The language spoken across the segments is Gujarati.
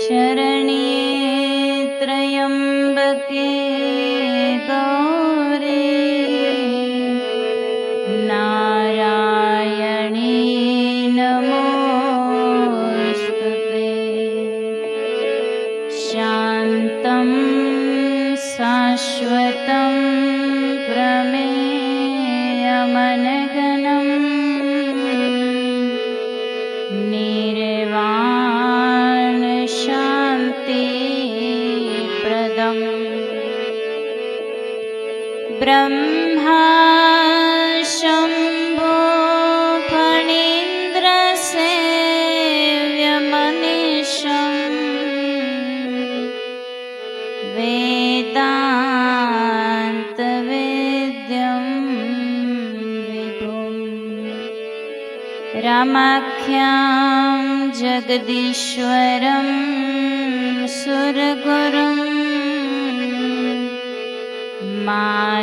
शरण्ये त्र्यम्बके गौरी नारायणी नमोस्तुते। शान्तं शाश्वतं प्रमेयमनघनं निर्वाण शान्तिप्रदं ब्रह्मा शम्भो फणीन्द्रसेव्यमनीशं वेदान्तवेद्यं विभुम् रामाख्यां जगदीश्वरं सुरगुरुं मायामनुष्यं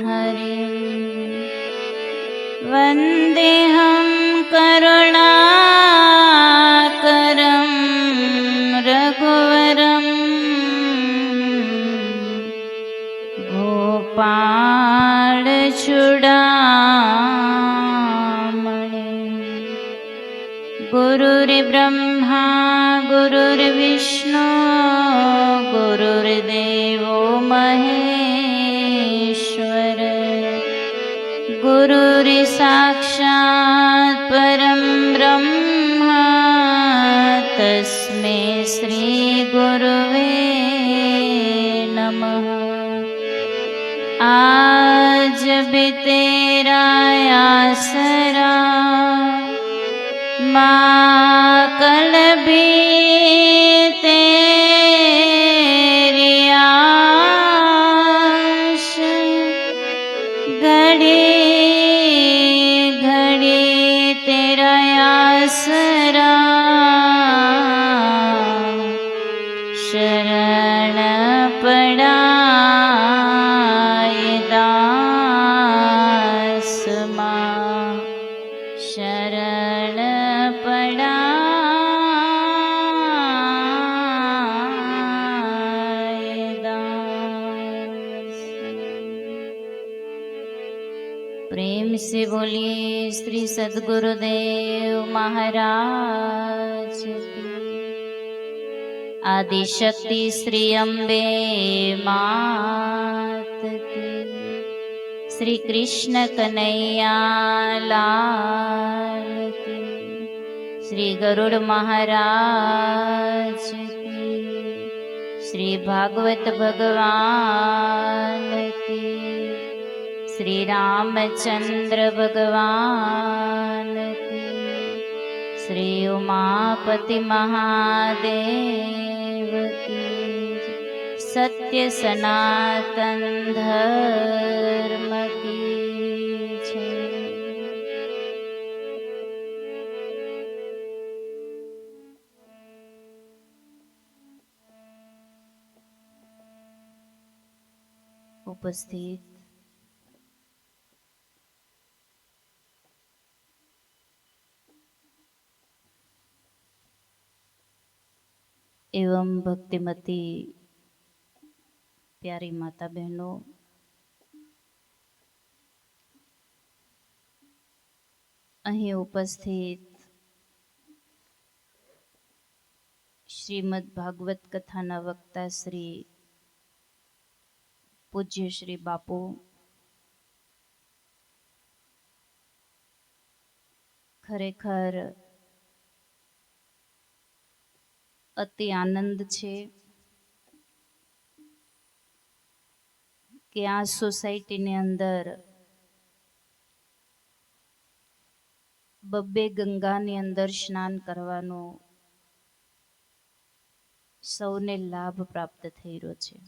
हरिं वन्देऽहं करुणाकरं रघुवरं गोपालचूडामणि। गुरुर्ब्रह्मा गुरुर्विष्णु गुरुर्देवो महेश्वर गुरुर्साक्षात् परं ब्रह्म तस्मै श्री गुरुवे नमः। आज भी तेरा आसरा माँ कल भी तेरी आश घड़ी घड़ी तेरा आसरा शरण पड़ा दास माँ शरण पड़ा दास। प्रेम से बोलिए श्री सद्गुरुदेव महाराज की। आदिशक्ति श्री अम्बे मात की। श्री कृष्ण कन्हैया लाल की। श्री गरुड़ महाराज की। श्री भागवत भगवान की। श्री रामचंद्र भगवान की। श्री उमापति महादेव की। सत्य सनातन धर्म की जय। उपस्थित एवं भक्तिमती प्यारी माता बहनों, અહીં ઉપસ્થિત શ્રીમદ ભાગવત કથાના વક્તા શ્રી પૂજ્ય શ્રી બાપુ, ખરેખર અતિ આનંદ છે કે આ સોસાયટીની અંદર બબ્બે ગંગાની અંદર સ્નાન કરવાનો સૌને લાભ પ્રાપ્ત થઈ રહ્યો છે.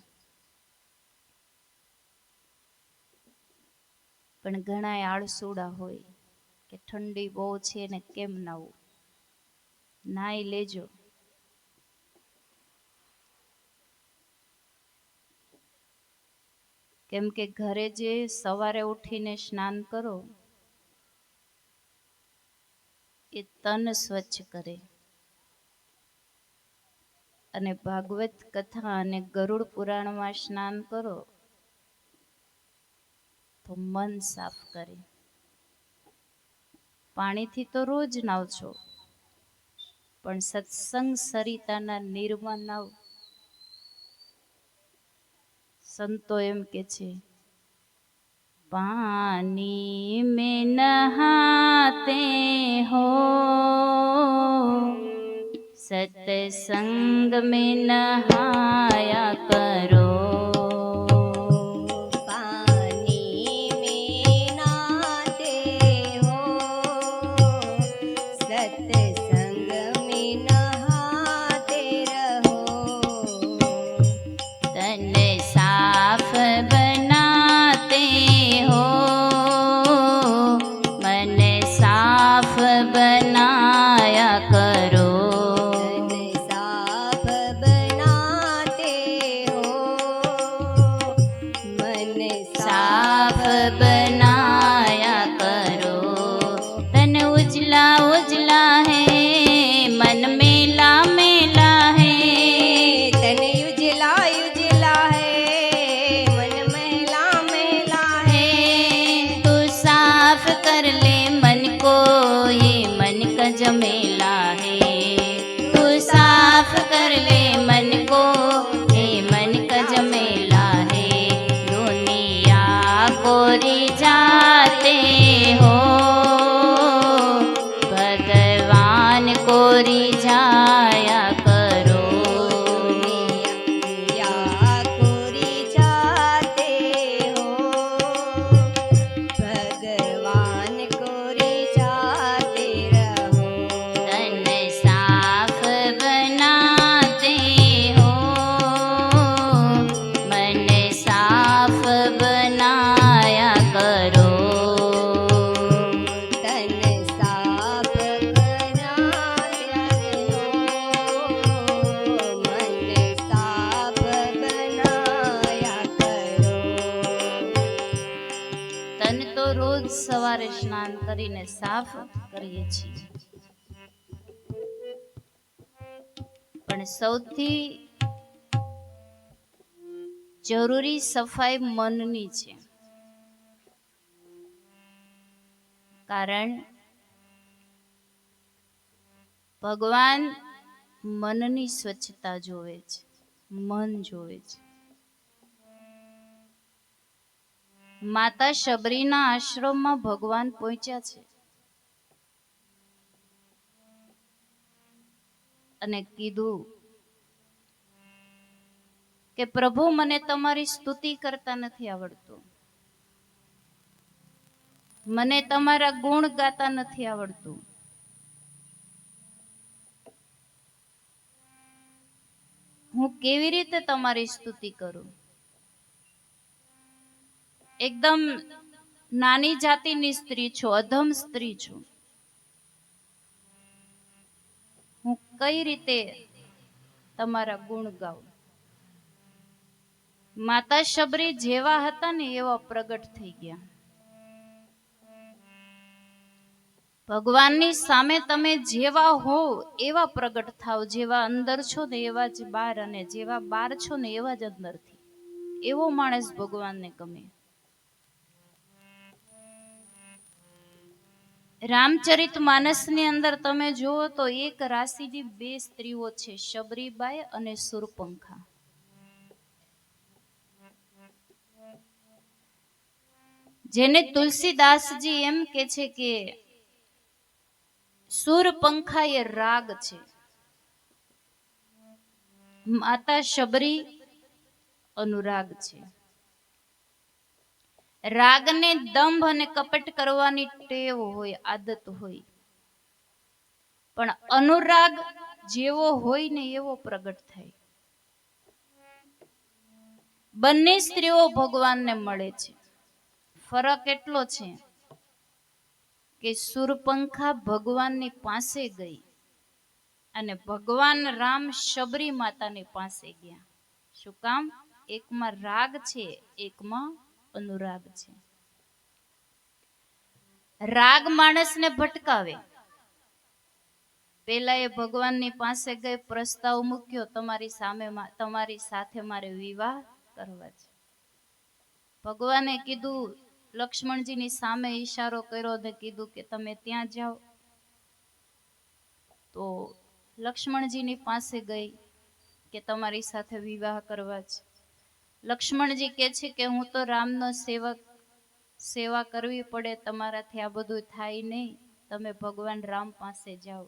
પણ ઘણા આળસુડા હોય કે ઠંડી બહુ છે ને કેમ નાવું, નાઈ લેજો. કેમ કે ઘરે જે સવારે ઉઠીને સ્નાન કરો એ તન સ્વચ્છ કરે અને ભાગવત કથા અને ગરુડ પુરાણમાં સ્નાન કરો તો મન સાફ કરે. પાણીથી તો રોજ નાવ છો, પણ સત્સંગ સરિતાના નીરમાં નાવ. સંતો એમ કે છે, પાણી મેં નહાતે હો, सत्संग में नहाया करो. पानी में नहाते हो, सत्संग में नहाते रहो. तन साफ बनाते हो, मन साफ बनाया करो. साफ बनाया करो. तन उजला उजला है, मन मेला मेला है. तन उजला उजला है, मन मेला मेला है. तू साफ कर ले मन को, ये मन का जमेला है. तू साफ कर ले मन को, ये मन का जमेला है. कोरी जाते हो, भगवान कोरी जाया करो. या कोरी जाते हो, भगवान कोरी जाते रहो. तन साफ बनाते हो, मन साफ बनाया करो. तन साफ बनाते रहो, मन साफ बनाया करो. તન તો રોજ સવારે સ્નાન કરીને સાફ કરીએ છીએ, પણ સૌથી જરૂરી સફાઈ મનની છે. કારણ ભગવાન મનની સ્વચ્છતા જોવે છે, મન જોવે છે. માતા શબરીના આશ્રમમાં ભગવાન પહોંચ્યા છે અને કીધું કે પ્રભુ, મને તમારી સ્તુતિ કરતા નથી આવડતું, મને તમારા ગુણ ગાતા નથી આવડતું. હું કેવી રીતે તમારી સ્તુતિ કરું? એકદમ નાની જાતિની સ્ત્રી છું, અધમ સ્ત્રી છું. હું કઈ રીતે તમારા ગુણ ગાઉં? માતા શબરી જેવા હતા ને એવા પ્રગટ થઈ ગયા. ભગવાનની સામે તમે જેવા હો એવા પ્રગટ થાવ. જેવા અંદર છો ને એવા જ બહાર, અને જેવા બહાર છો ને એવા જ અંદરથી. એવો માણસ ભગવાનને ગમે. રામચરિત માનસની અંદર તમે જુઓ તો એક રાશિની બે સ્ત્રીઓ છે, શબરીબાઈ અને સુરપંખા. જેને તુલસીદાસજી એમ કે છે કે સુરપંખા એ રાગ છે, માતા શબરી અનુરાગ છે. રાગને દંભ અને કપટ કરવાની ટેવ હોય, આદત હોય, પણ અનુરાગ જેવો હોય ને એવો પ્રગટ થાય. બંને સ્ત્રીઓ ભગવાનને મળે છે. ફરક એટલો છે કે સુરપંખા ભગવાનની પાસે ગઈ અને ભગવાન રામ શબરી માતાની પાસે ગયા. શું કામ? એકમાં રાગ છે, એકમાં અનુરાગ છે. રાગ માણસને ભટકાવે, પેલા એ ભગવાનની પાસે ગઈ, પ્રસ્તાવ મૂક્યો, તમારી સાથે મારે વિવાહ કરવા છે. ભગવાને કીધું, લક્ષ્મણજીની સામે ઈશારો કર્યો અને કીધું કે તમે ત્યાં જાઓ. તો લક્ષ્મણજીની પાસે ગઈ કે તમારી સાથે વિવાહ કરવા છે. લક્ષ્મણજી કહે છે કે હું તો રામનો સેવા કરવી પડે, તમારાથી આ બધું થાય નહીં, તમે ભગવાન રામ પાસે જાઓ.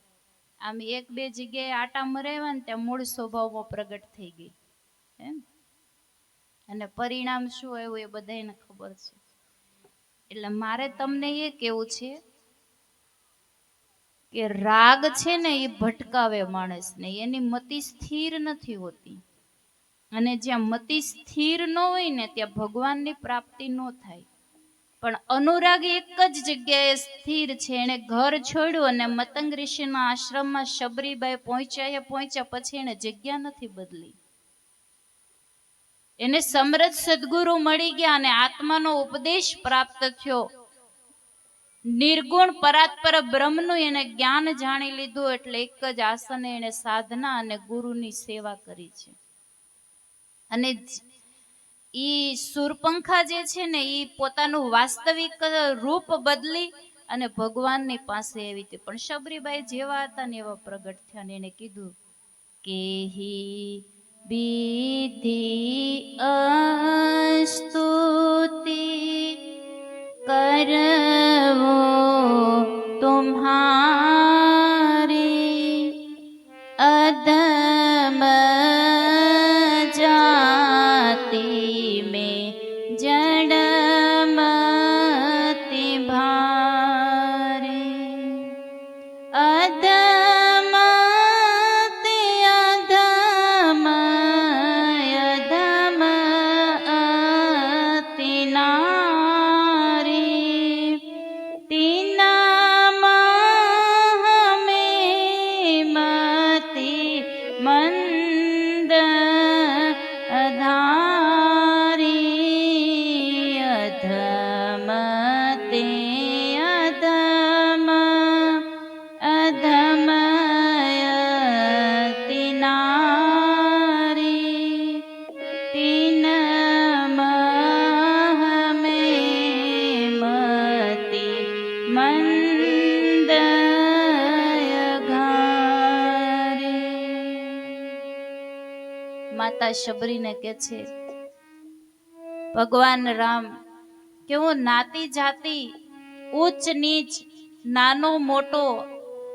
આમ એક બે જગ્યાએ આટા મરાવ્યા ને ત્યાં મૂળ સ્વભાવમાં પ્રગટ થઈ ગઈ એમ. અને પરિણામ શું આવ્યું એ બધાને ખબર છે. એટલે મારે તમને એ કેવું છે કે રાગ છે ને એ ભટકાવે માણસને, એની મતિ સ્થિર નથી હોતી. અને જ્યાં મતિ સ્થિર ન હોય ને ત્યાં ભગવાનની પ્રાપ્તિ ન થાય. પણ અનુરાગ એક જ જગ્યાએ સ્થિર છે. એને ઘર છોડ્યું અને મતંગ ઋષિના આશ્રમમાં શબરીબાઈ પહોંચ્યા પછી એને જગ્યા નથી બદલી. એને સમર્થ સદગુરુ મળી ગયા અને આત્માનો ઉપદેશ પ્રાપ્ત થયો. નિર્ગુણ પરાત્પર બ્રહ્મનું એને જ્ઞાન જાણી લીધું. એટલે એક જ આસને એને સાધના અને ગુરુની સેવા કરી છે. અને ઈ સુરપંખા જે છે ને ઈ પોતાનું વાસ્તવિક રૂપ બદલી અને ભગવાનની પાસે આવી હતી. પણ શબરીબાઈ જેવા હતા ને એવા પ્રગટ થયા. ને એને કીધું કે વિધિ અસ્તુતિ કરવો તુમ્હારી અધમ જાતિ में जड़मति भारी अधमति अधम अधम अति नारी मंद अधारी अधमते अधम अधमयति नारी तीन महमे मति मंद માતા શબરીને કે છે ભગવાન રામ કે હું નાતી જાતિ ઉચ્ચ નીચ નાનો મોટો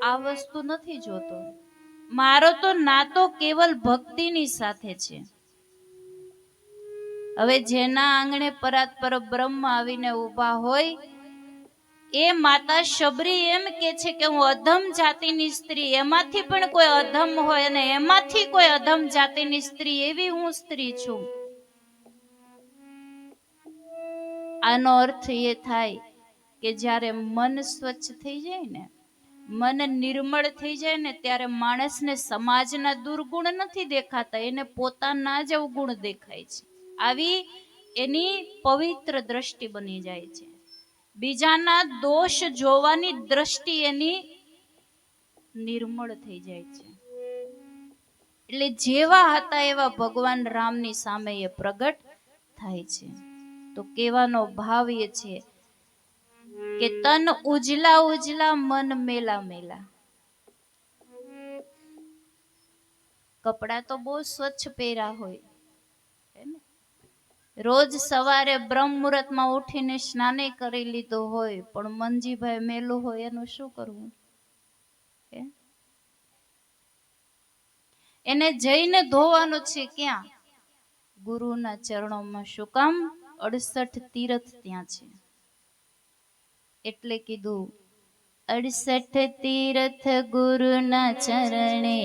આ વસ્તુ નથી જોતો. મારો તો નાતો કેવલ ભક્તિની સાથે છે. હવે જેના આંગણે પરાત્પર બ્રહ્મ આવીને ઊભા હોય એ માતા શબરી એમ કે છે કે હું અધમ જાતિની સ્ત્રી, એમાંથી પણ કોઈ અધમ હોય અને એમાંથી કોઈ અધમ જાતિની સ્ત્રી, એવી હું સ્ત્રી છું. આનો અર્થ એ થાય કે જ્યારે મન સ્વચ્છ થઈ જાય ને, મન નિર્મળ થઈ જાય ને, ત્યારે માણસને સમાજના દુર્ગુણ નથી દેખાતા, એને પોતાના જ અવગુણ દેખાય છે. આવી એની પવિત્ર દ્રષ્ટિ બની જાય છે. બીજાના દોષ જોવાની દ્રષ્ટિ એની નિર્મળ થઈ જાય છે. એટલે જેવા હતા એવા ભગવાન રામની સામે એ પ્રગટ થાય છે. તો કહેવાનો ભાવ એ છે કે તન ઉજલા ઉજલા મન મેલા મેલા. કપડા તો બહુ સ્વચ્છ પહેર્યા હોય, રોજ સવારે બ્રહ્મ મુહૂર્તમાં ઉઠીને સ્નાને કરી લીધો હોય, પણ મંજીભાઈ મેલું હોય એનું શું કરવું? એને જઈને ધોવાનું છે ક્યાં? ગુરુના ચરણોમાં. શું કામ? 68 તીર્થ ત્યાં છે. એટલે કીધું 68 તીર્થ ગુરુના ચરણે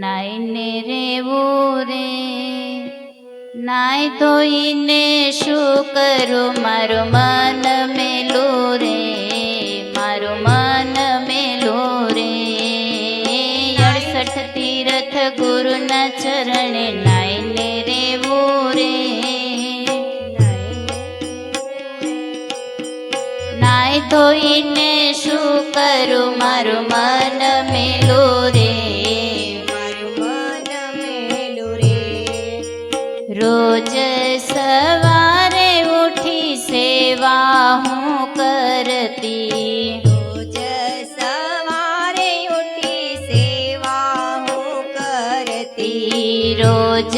નાઈને રેવું રે. નાય ધોઈને શું કરું, મારું મન મેલું રે, મારું મન મેલું રે. 68 તીર્થ ગુરુના ચરણે નાઈને રેવું રે. નાય ધોઈને શું કરું, મારું મન મેલું સેવા હું કરતી, રોજ સવારે ઉઠી સેવા હું કરતી, રોજ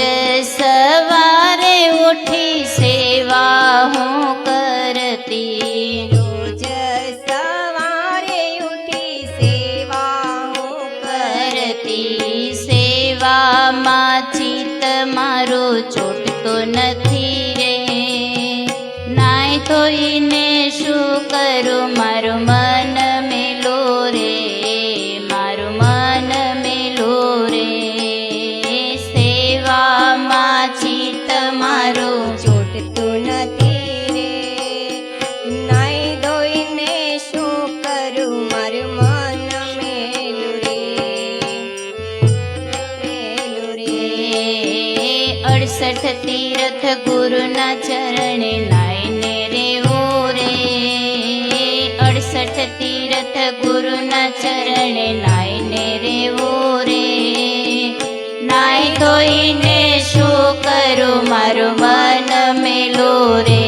સવારે ઉઠી સેવા હું કરતી, રોજ સવારે ઉઠી સેવા હું કરતી. સેવામાં ચિત્ત મારું ચોટતો નથી રે, નાય ધોઈને શું કરું મારું મન મેલું રે, મારું મન મેલું રે. સેવામાં ચિત્ત મારું ચોટતું નથી રે, નાઈ ધોઈને શું કરું મારું મન મેલું રે, મેલું રે. 68 તીર્થ ગુરુના ચરણે નાઈને રેવું રે, 68 તીર્થ ગુરુના ચરણે નાઈને રેવું રે, નાઈ ધોઈને શું કરું મારું મન મેલું રે,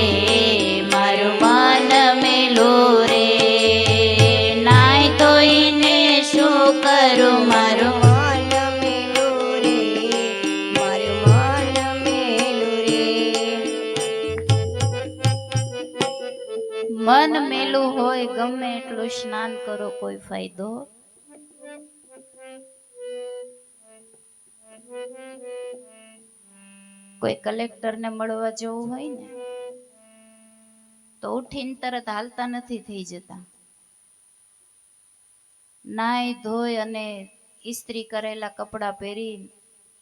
મારું મન મેલું રે, નાઈ ધોઈને શું કરું મારું મન મેલું રે, મારું મન મેલું રે. મન મેલું હોય ગમે એટલું સ્નાન કરો કોઈ ફાયદો. કોઈ કલેક્ટરને મળવા જવું હોય ને તો ઉઠીને તરત હાલતા નથી થઈ જતા, નાઈ ધોઈ અને ઇસ્ત્રી કરેલા કપડાં પહેરી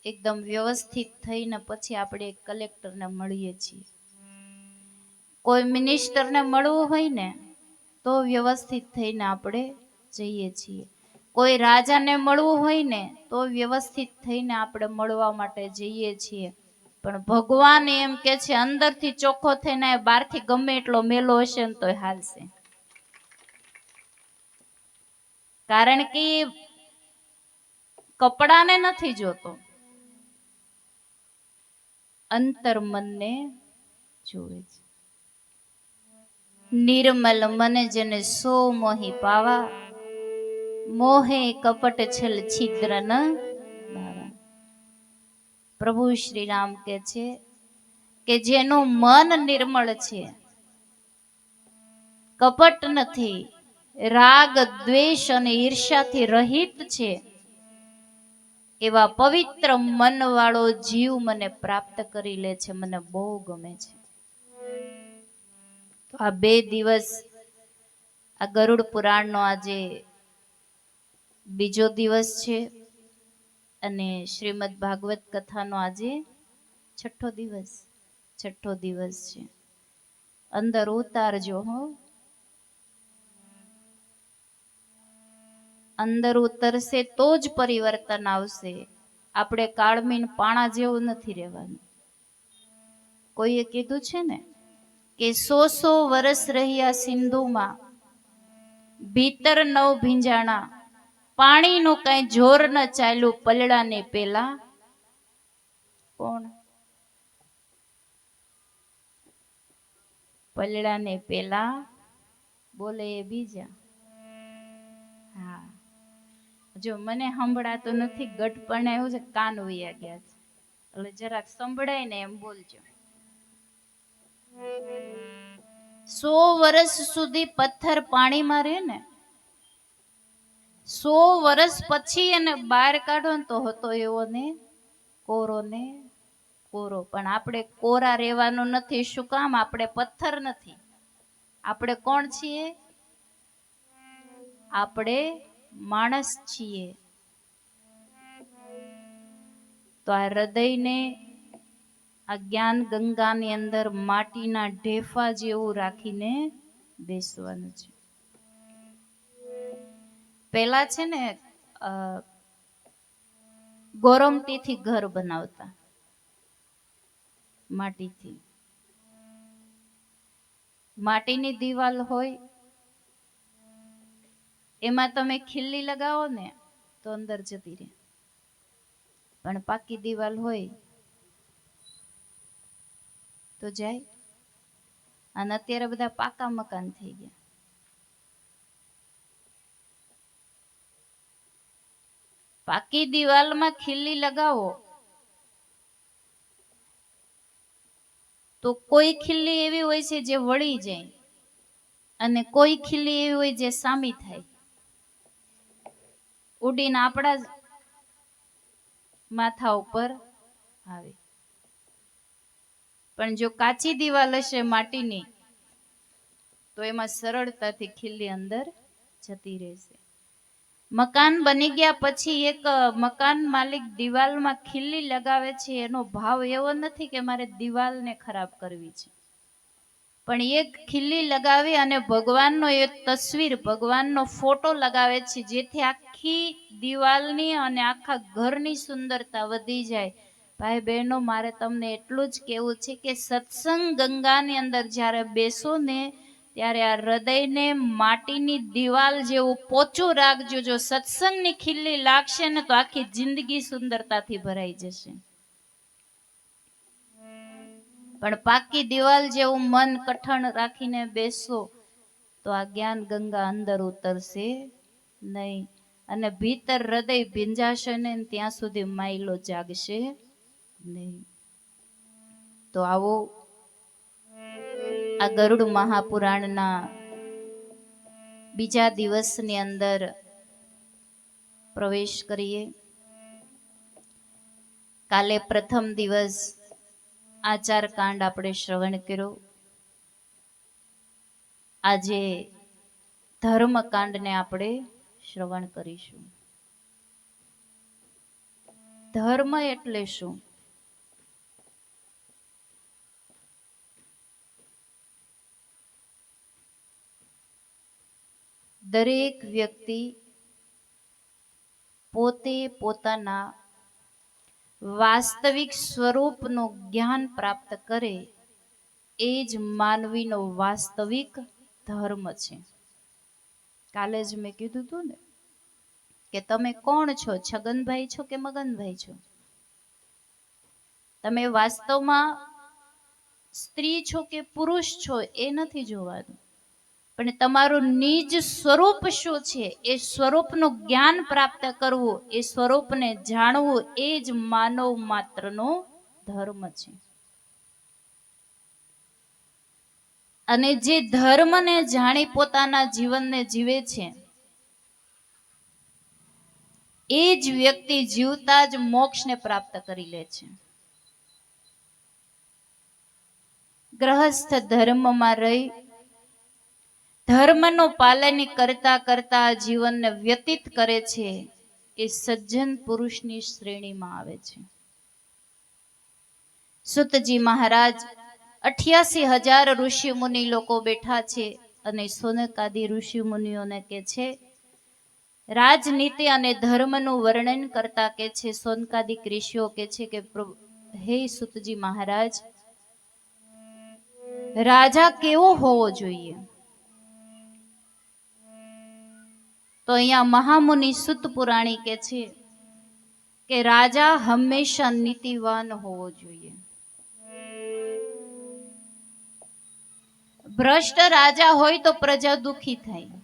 એકદમ વ્યવસ્થિત થઈને પછી આપણે કલેક્ટરને મળીએ છીએ. કોઈ મિનિસ્ટરને મળવું હોય ને તો વ્યવસ્થિત થઈને આપણે જઈએ છીએ, કોઈ રાજાને મળવું હોય ને તો વ્યવસ્થિત થઈને આપણે મળવા માટે જઈએ છીએ. પણ ભગવાન એમ કે છે અંદરથી ચોખ્ખો થઈને બહારથી ગમે એટલો મેલો હશે ને તોય હાલશે. કારણ કે કપડાને નથી જોતો, અંતર મનને જોવે છે. નિર્મલ મન જેને સો મોહી પાવા, મોહે કપટ છલ છિદ્ર ન ભાવા. પ્રભુ શ્રી રામ કે છે કે જેનું મન નિર્મળ છે, કપટ નથી, રાગ દ્વેષ અને ઈર્ષ્યાથી રહિત છે, એવા પવિત્ર મન વાળો જીવ મને પ્રાપ્ત કરી લે છે, મને બહુ ગમે છે. તો આ 2 દિવસ આ ગરુડ પુરાણનો આજે બીજો દિવસ છે અને શ્રીમદ ભાગવત કથાનો આજે છઠ્ઠો દિવસ છે. અંદર ઉતારજો હો, અંદર ઉતરશે તો જ પરિવર્તન આવશે. આપણે કાળમીન પાણા જેવું નથી રહેવાનું. કોઈએ કીધું છે ને કે 100 વર્ષ રહ્યા સિંધુમાં, ભીતર નવ ભીંજાણા, પાણીનું કઈ જોર ન ચાલ્યું પલળાને પેલા. કોણ? પલળાને પેલા બોલે એ બીજા. હા, જો મને સંભળાતું નથી, ગટપણ આવ્યું છે, કાન વયા ગયા છે, એટલે જરાક સંભળાય ને એમ બોલજો. 100 વર્ષ સુધી પથ્થર પાણીમાં રહે ને, 100 વર્ષ પછી એને બહાર કાઢો ને તો હતો એવો ને કોરો ને કોરો. પણ આપણે કોરા રહેવાનું નથી. શું કામ? આપણે પથ્થર નથી. આપણે કોણ છીએ? આપણે માણસ છીએ. તો આ હૃદયને આ જ્ઞાન ગંગાની અંદર માટીના ઢેફા જેવું રાખીને બેસવાનું છે. પેલા છે ને ગોરમટીથી ઘર બનાવતા, માટીથી. માટીની દીવાલ હોય એમાં તમે ખીલ્લી લગાવો ને તો અંદર જતી રહે, પણ પાકી દીવાલ હોય તો જાય. અને અત્યારે બધા પાકા મકાન થઈ ગયા. પાકી દિવાલમાં ખીલ્લી લગાવો તો કોઈ ખીલ્લી એવી હોય છે જે વળી જાય અને કોઈ ખીલ્લી એવી હોય જે સામી થાય, ઉડીને આપણા જ માથા ઉપર આવે. પણ જો કાચી દિવાલ હશે માટીની તો એમાં સરળતાથી ખીલ્લી અંદર જતી રહેશે. મકાન બની ગયા પછી એક મકાન માલિક દિવાલમાં ખીલ્લી લગાવે છે, એનો ભાવ એવો નથી કે મારે દિવાલને ખરાબ કરવી છે, પણ એક ખીલ્લી લગાવી અને ભગવાનનો એક તસવીર, ભગવાનનો ફોટો લગાવે છે, જેથી આખી દિવાલની અને આખા ઘરની સુંદરતા વધી જાય. ભાઈ બહેનો, મારે તમને એટલું જ કહેવું છે કે સત્સંગ ગંગાની અંદર જ્યારે બેસો ને ત્યારે આ હૃદયને માટીની દિવાલ જેવું પોચું રાખજો. જો સત્સંગની ખીલ્લી લાગશે ને તો આખી જિંદગી સુંદરતાથી ભરાઈ જશે. પણ પાકી દિવાલ જેવું મન કઠણ રાખીને બેસો તો આ જ્ઞાન ગંગા અંદર ઉતરશે નહીં અને ભીતર હૃદય ભીંજાશે ને ત્યાં સુધી માયલો જાગશે નહીં. તો આવો આ ગરુડ મહાપુરાણના બીજા દિવસની અંદર પ્રવેશ કરીએ. કાલે પ્રથમ દિવસ આચાર કાંડ આપણે શ્રવણ કર્યો. આજે ધર્મકાંડને આપણે શ્રવણ કરીશું. ધર્મ એટલે શું? દરેક વ્યક્તિ પોતે પોતાના વાસ્તવિક સ્વરૂપનું જ્ઞાન પ્રાપ્ત કરે એ જ માનવીનો વાસ્તવિક ધર્મ છે. કાલે જ મેં કીધું હતું ને કે તમે કોણ છો? છગનભાઈ છો કે મગનભાઈ છો? તમે વાસ્તવમાં સ્ત્રી છો કે પુરુષ છો એ નથી જોવાનું, પણ તમારું નિજ સ્વરૂપ શું છે એ સ્વરૂપનું જ્ઞાન પ્રાપ્ત કરવું, એ સ્વરૂપને જાણવું એ જ માનવ માત્રનો ધર્મ છે. અને જે ધર્મને જાણી પોતાના જીવનને જીવે છે એ જ વ્યક્તિ જીવતા જ મોક્ષને પ્રાપ્ત કરી લે છે. ગ્રહસ્થ ધર્મમાં રહી ધર્મનું પાલન કરતા કરતા જીવનને વ્યતીત કરે છે એ સજ્જન પુરુષની શ્રેણીમાં આવે છે. સુતજી મહારાજ 88,000 ઋષિ મુનિ લોકો બેઠા છે અને સોનકાદી ઋષિ મુનિઓને કે છે, રાજનીતિ અને ધર્મનું વર્ણન કરતા કે છે, સોનકાદી ઋષિઓ કે છે કે હે સુતજી મહારાજ, રાજા કેવો હોવો જોઈએ? તો અહીંયા મહામુનિ સુત પુરાણી કે છે કે રાજા હંમેશા નીતિવાન હોવો જોઈએ. ભ્રષ્ટ રાજા હોય તો પ્રજા દુખી થાય.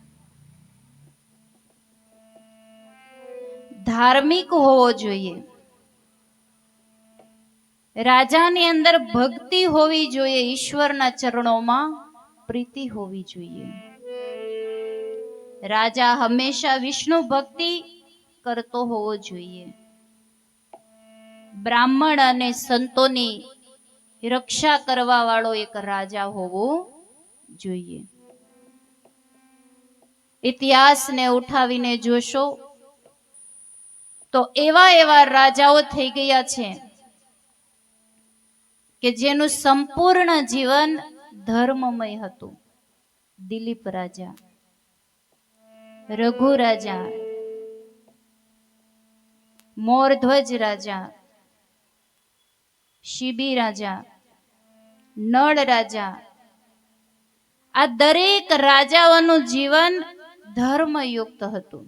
ધાર્મિક હોવો જોઈએ. રાજાની અંદર ભક્તિ હોવી જોઈએ, ઈશ્વરના ચરણોમાં પ્રીતિ હોવી જોઈએ. રાજા હંમેશા વિષ્ણુ ભક્તિ કરતો હોવો જોઈએ. બ્રાહ્મણ અને સંતોની રક્ષા કરવા વાળો એક રાજા હોવો જોઈએ. ઇતિહાસને ઉઠાવીને જોશો તો એવા એવા રાજાઓ થઈ ગયા છે કે જેનું સંપૂર્ણ જીવન ધર્મમય હતું. દિલીપ રાજા, રઘુ રાજા, મોરધ્વજ રાજા, શિબી રાજા, નળ રાજા, આ દરેક રાજાઓનું જીવન ધર્મયુક્ત હતું.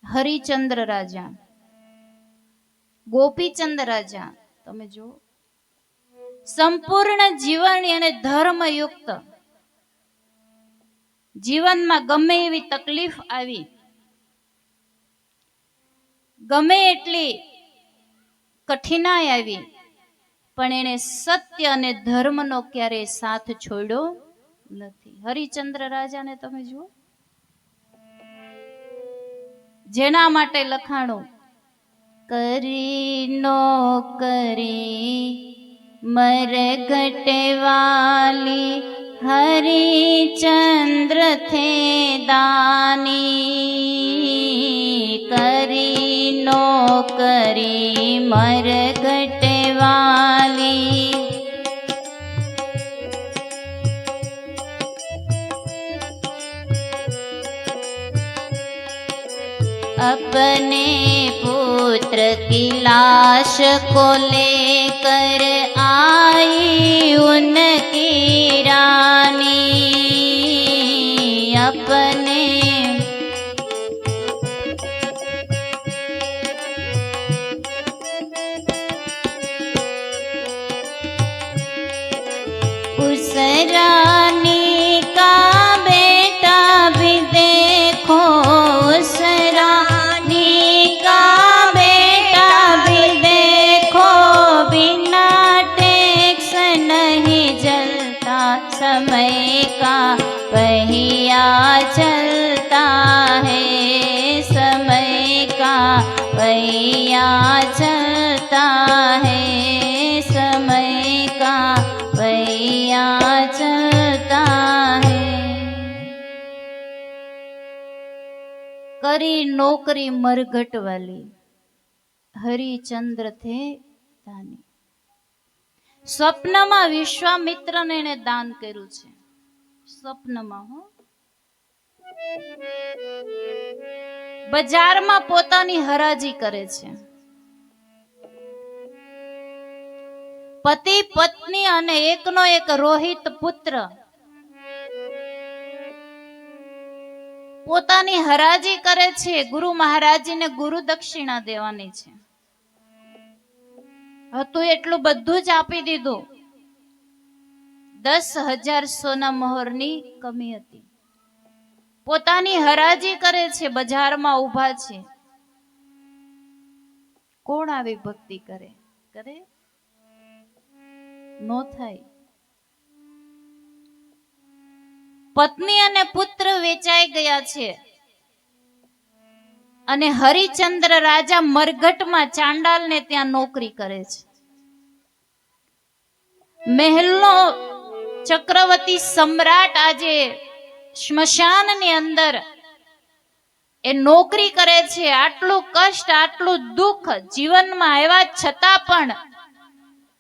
હરિચંદ્ર રાજા, ગોપીચંદ રાજા, તમે જો સંપૂર્ણ જીવન અને ધર્મયુક્ત જીવનમાં ગમે એવી તકલીફ આવી, ગમે એટલી કઠિનાઈ આવી, પણ એણે સત્ય અને ધર્મનો ક્યારેય સાથ છોડ્યો નથી. હરિચંદ્ર રાજાને તમે જુઓ, જેના માટે લખાણું, કરી નોકરી મરઘટ વાલી હરિચંદ્ર થે દાની, કરી નોકરી મરઘટ વાલી अपने पुत्र की लाश को लेकर आई उनकी रानी, अपने उस रानी का बेटा भी देखो, उस रानी का बेटा भी देखो, बिना टैक्स नहीं जलता, समय का पहिया चलता है, समय का पहिया चलता है, समय का पहिया चलता है. કરી નોકરી મરઘટ વાલી હરિચંદ્ર થે દાની. સ્વપ્નમાં વિશ્વામિત્રને એને દાન કર્યું છે. સ્વપ્નમાં હો, બજારમાં પોતાની હરાજી કરે છે. પતિ પત્ની અને એકનો એક રોહિત પુત્ર પોતાની હરાજી કરે છે. ગુરુ મહારાજને ગુરુ દક્ષિણા દેવાની છે. હતું એટલું બધું જ આપી દીધું. 10,000 સોના મહોરની કમી હતી. પોતાની હરાજી કરે છે, બજારમાં ઊભા છે. કોણ આવી ભક્તિ કરે? કરે નો થાય. પત્ની અને પુત્ર વેચાઈ ગયા છે અને હરિચંદ્ર રાજા મરઘટમાં ચાંડાલને ત્યાં નોકરી કરે છે. મહેલનો ચક્રવર્તી સમ્રાટ આજે સ્મશાનની અંદર એ નોકરી કરે છે. આટલું કષ્ટ, આટલું દુઃખ જીવનમાં આવ્યા છતાં પણ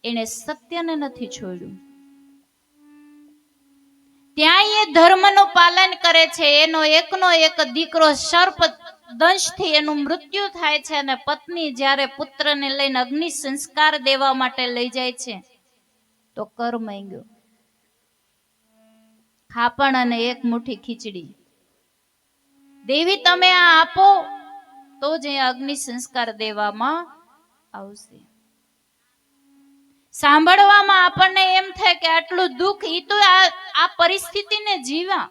એને સત્યને નથી છોડ્યું. ત્યાં એ ધર્મનું પાલન કરે છે. એનો એકનો એક દીકરો સર્પ દંશથી એનું મૃત્યુ થાય છે અને પત્ની જ્યારે પુત્રને લઈને અગ્નિ સંસ્કાર દેવા માટે લઈ જાય છે તો કર માંગ્યો, ખાપણ અને એક મુઠ્ઠી ખીચડી. દેવી તમે આ આપો તો જ અગ્નિ સંસ્કાર દેવામાં આવશે. સાંભળવામાં આપણને એમ થાય કે આટલું દુઃખ, ઈ તો આ પરિસ્થિતિને જીવા,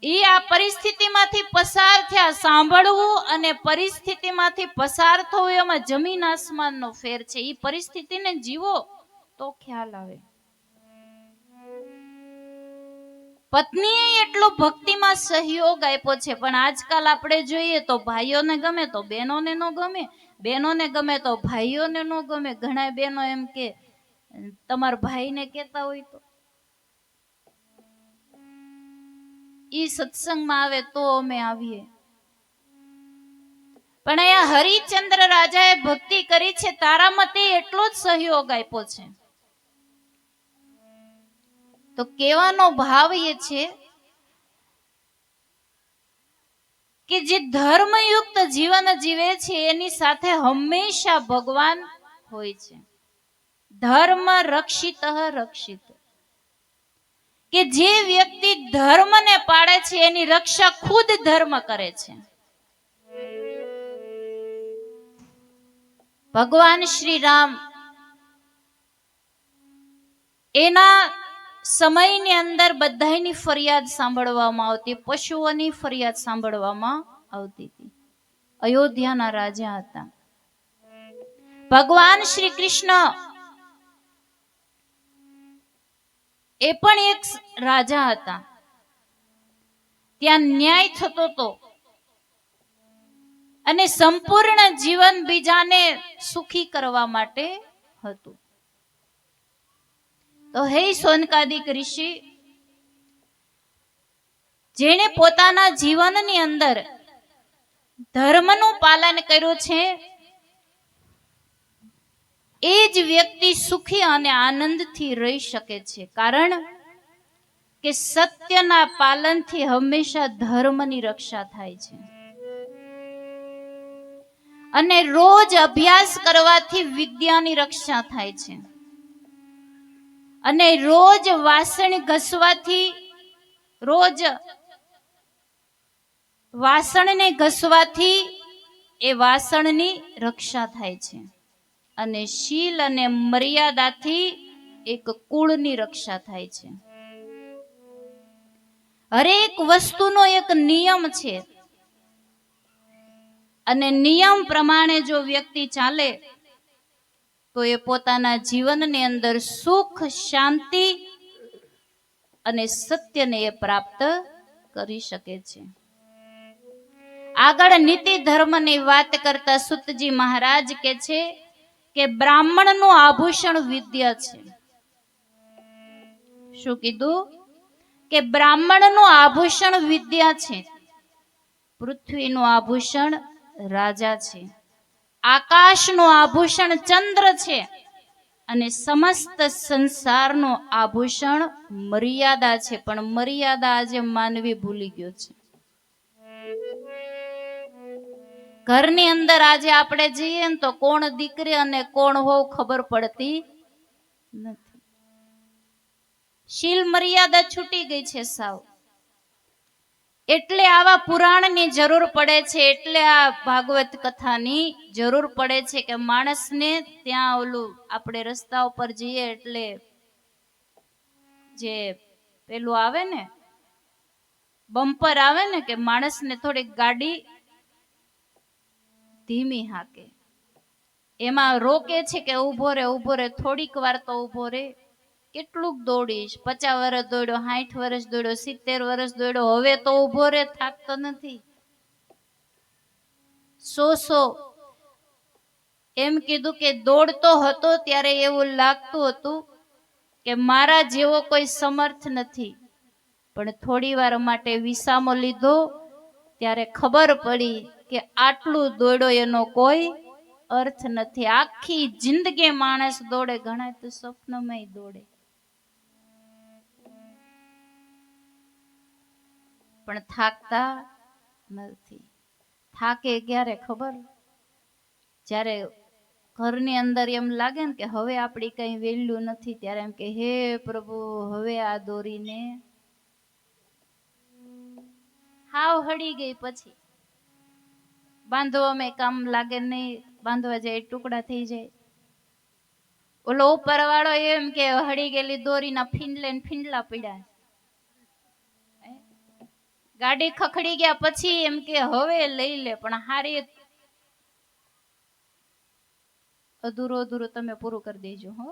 ઈ આ પરિસ્થિતિમાંથી પસાર થયા. સાંભળવું અને પરિસ્થિતિમાંથી પસાર થવું એમાં જમીન આસમાનનો ફેર છે. ઈ પરિસ્થિતિને જીવો તો ખ્યાલ આવે. પત્નીએ એટલો ભક્તિમાં સહયોગ આપ્યો છે, પણ આજકાલ આપણે જોઈએ તો ભાઈઓને ગમે તો બહેનોને ન ગમે, બહેનોને ગમે તો ભાઈઓને ન ગમે. ઘણા બહેનો એમ કે તમારા ભાઈને કહેતા હોય તો ઈ સત્સંગમાં આવે તો અમે આવીએ. પણ અહીંયા હરિચંદ્ર રાજાએ ભક્તિ કરી છે, તારા મતે એટલો જ સહયોગ આપ્યો છે. તો કહેવાનો ભાવ એ છે કે જે ધર્મયુક્ત જીવન જીવે છે એની સાથે હંમેશા ભગવાન હોય છે. ધર્મ રક્ષિત રક્ષિત, કે જે વ્યક્તિ ધર્મને પાળે છે એની રક્ષા ખુદ ધર્મ કરે છે. ભગવાન શ્રી રામ એના સમયની અંદર બધાની ફરિયાદ સાંભળવામાં આવતી, પશુઓની ફરિયાદ સાંભળવામાં આવતી હતી. અયોધ્યાના રાજા હતા. ભગવાન શ્રી કૃષ્ણ એ પણ એક રાજા હતા. ત્યાં ન્યાય થતો હતો અને સંપૂર્ણ જીવન બીજાને સુખી કરવા માટે હતું. તો હે સોનકાદિક ઋષિ, જેણે પોતાના જીવનની અંદર ધર્મનું પાલન કર્યું છે એ જ વ્યક્તિ સુખી અને આનંદથી રહી શકે છે. કારણ કે સત્યના પાલનથી હંમેશા ધર્મની રક્ષા થાય છે અને રોજ અભ્યાસ કરવાથી વિદ્યાની રક્ષા થાય છે અને રોજ વાસણ ઘસવાથી, રોજ વાસણને ઘસવાથી એ વાસણની રક્ષા થાય છે અને શીલ અને મર્યાદાથી એક કુળની રક્ષા થાય છે. હરેક વસ્તુનો એક નિયમ છે અને નિયમ પ્રમાણે જો વ્યક્તિ ચાલે તો એ પોતાના જીવનની અંદર સુખ, શાંતિ અને સત્યને એ પ્રાપ્ત કરી શકે છે. આગળ નીતિ ધર્મની વાત કરતા સુતજી મહારાજ કે છે કે બ્રાહ્મણનું આભૂષણ વિદ્યા છે. શું કીધું? કે બ્રાહ્મણનું આભૂષણ વિદ્યા છે, પૃથ્વીનું આભૂષણ રાજા છે, આકાશનું આભૂષણ ચંદ્ર છે અને સમસ્ત સંસારનું આભૂષણ મર્યાદા છે. પણ મર્યાદા આજે માનવી ભૂલી ગયો છે. ઘરની અંદર આજે આપણે જઈએ ને તો કોણ દીકરી અને કોણ હોવ ખબર પડતી નથી. શીલ મર્યાદા છૂટી ગઈ છે સાવ. એટલે આવા પુરાણની જરૂર પડે છે, એટલે આ ભાગવત કથાની જરૂર પડે છે કે માણસને ત્યાં ઓલું આપણે રસ્તા ઉપર જઈએ એટલે જે પેલું આવે ને બમ્પર આવે ને કે માણસને થોડીક ગાડી ધીમી હાકે, એમાં રોકે છે કે ઉભો રે થોડીક વાર તો ઉભો રે. કેટલુંક દોડીશ, 50 વર્ષ દોડ્યો, 60 વર્ષ દોડ્યો, 70 વર્ષ દોડ્યો, હવે તો ઉભો રે, થાકતો નથી. 100 એમ કીધું કે દોડતો હતો ત્યારે એવું લાગતું હતું કે મારા જેવો કોઈ સમર્થ નથી, પણ થોડી વાર માટે વિસામો લીધો ત્યારે ખબર પડી કે આટલું દોડ્યો એનો કોઈ અર્થ નથી. આખી જિંદગી માણસ દોડે, ઘણા તો સ્વપ્નમાં દોડે, પણ થાકતા નથી. થાકે ક્યારે ખબર? જ્યારે ઘરની અંદર એમ લાગે ને કે હવે આપણી કઈ વેલ્યુ નથી, ત્યારે એમ કે હે પ્રભુ હવે આ દોરીને હાવ હળી ગઈ, પછી બાંધવામાં કામ લાગે નહીં, બાંધવા જાય ટુકડા થઈ જાય. ઓલો ઉપર વાળો એમ કે હળી ગયેલી દોરીના ફીંડલા પીડ્યા. ગાડી ખખડી ગયા પછી એમ કે હવે લઈ લે, પણ હારી અધૂરો તમે પૂરું કરી દેજો હો.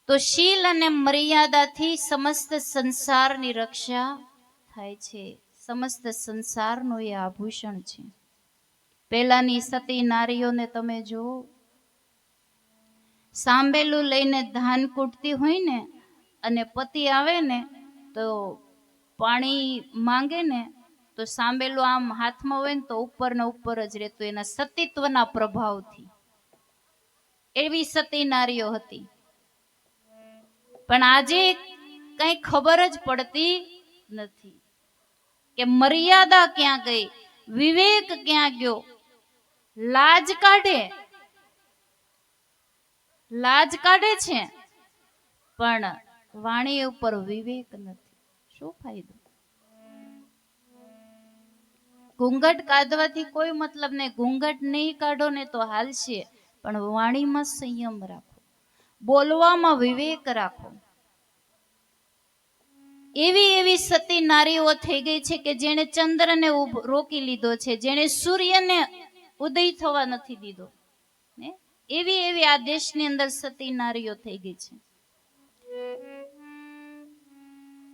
તો શીલ અને મર્યાદાથી સમસ્ત સંસારની રક્ષા થાય છે. સમસ્ત સંસારનું એ આભૂષણ છે. પહેલાની સતી નારીઓને તમે જુઓ, સાંભેલું લઈને ધાન કૂટતી હોય ને અને પતિ આવે ને તો પાણી માંગે ને તો સાંભેલું આમ હાથમાં હોય ને તો ઉપર ને ઉપર જ રહેતું, એના સતીત્વના પ્રભાવથી. એવી સતી નારીઓ હતી. પણ આજે કઈ ખબર જ પડતી નથી કે મર્યાદા ક્યાં ગઈ, વિવેક ક્યાં ગયો. લાજ કાઢે છે પણ વાણી ઉપર વિવેક નથી. શું ફાયદો? ઘૂંઘટ કાઢવાથી કોઈ મતલબ નહીં, ઘૂંઘટ નહીં કાઢો ને તો હાલશે, પણ વાણીમાં સંયમ રાખો, બોલવામાં વિવેક રાખો. એવી એવી સતી નારીઓ થઈ ગઈ છે કે જેણે ચંદ્રને રોકી લીધો છે, જેણે સૂર્યને ઉદય થવા નથી દીધો. એવી એવી આ દેશની અંદર સતી નારીઓ થઈ ગઈ છે.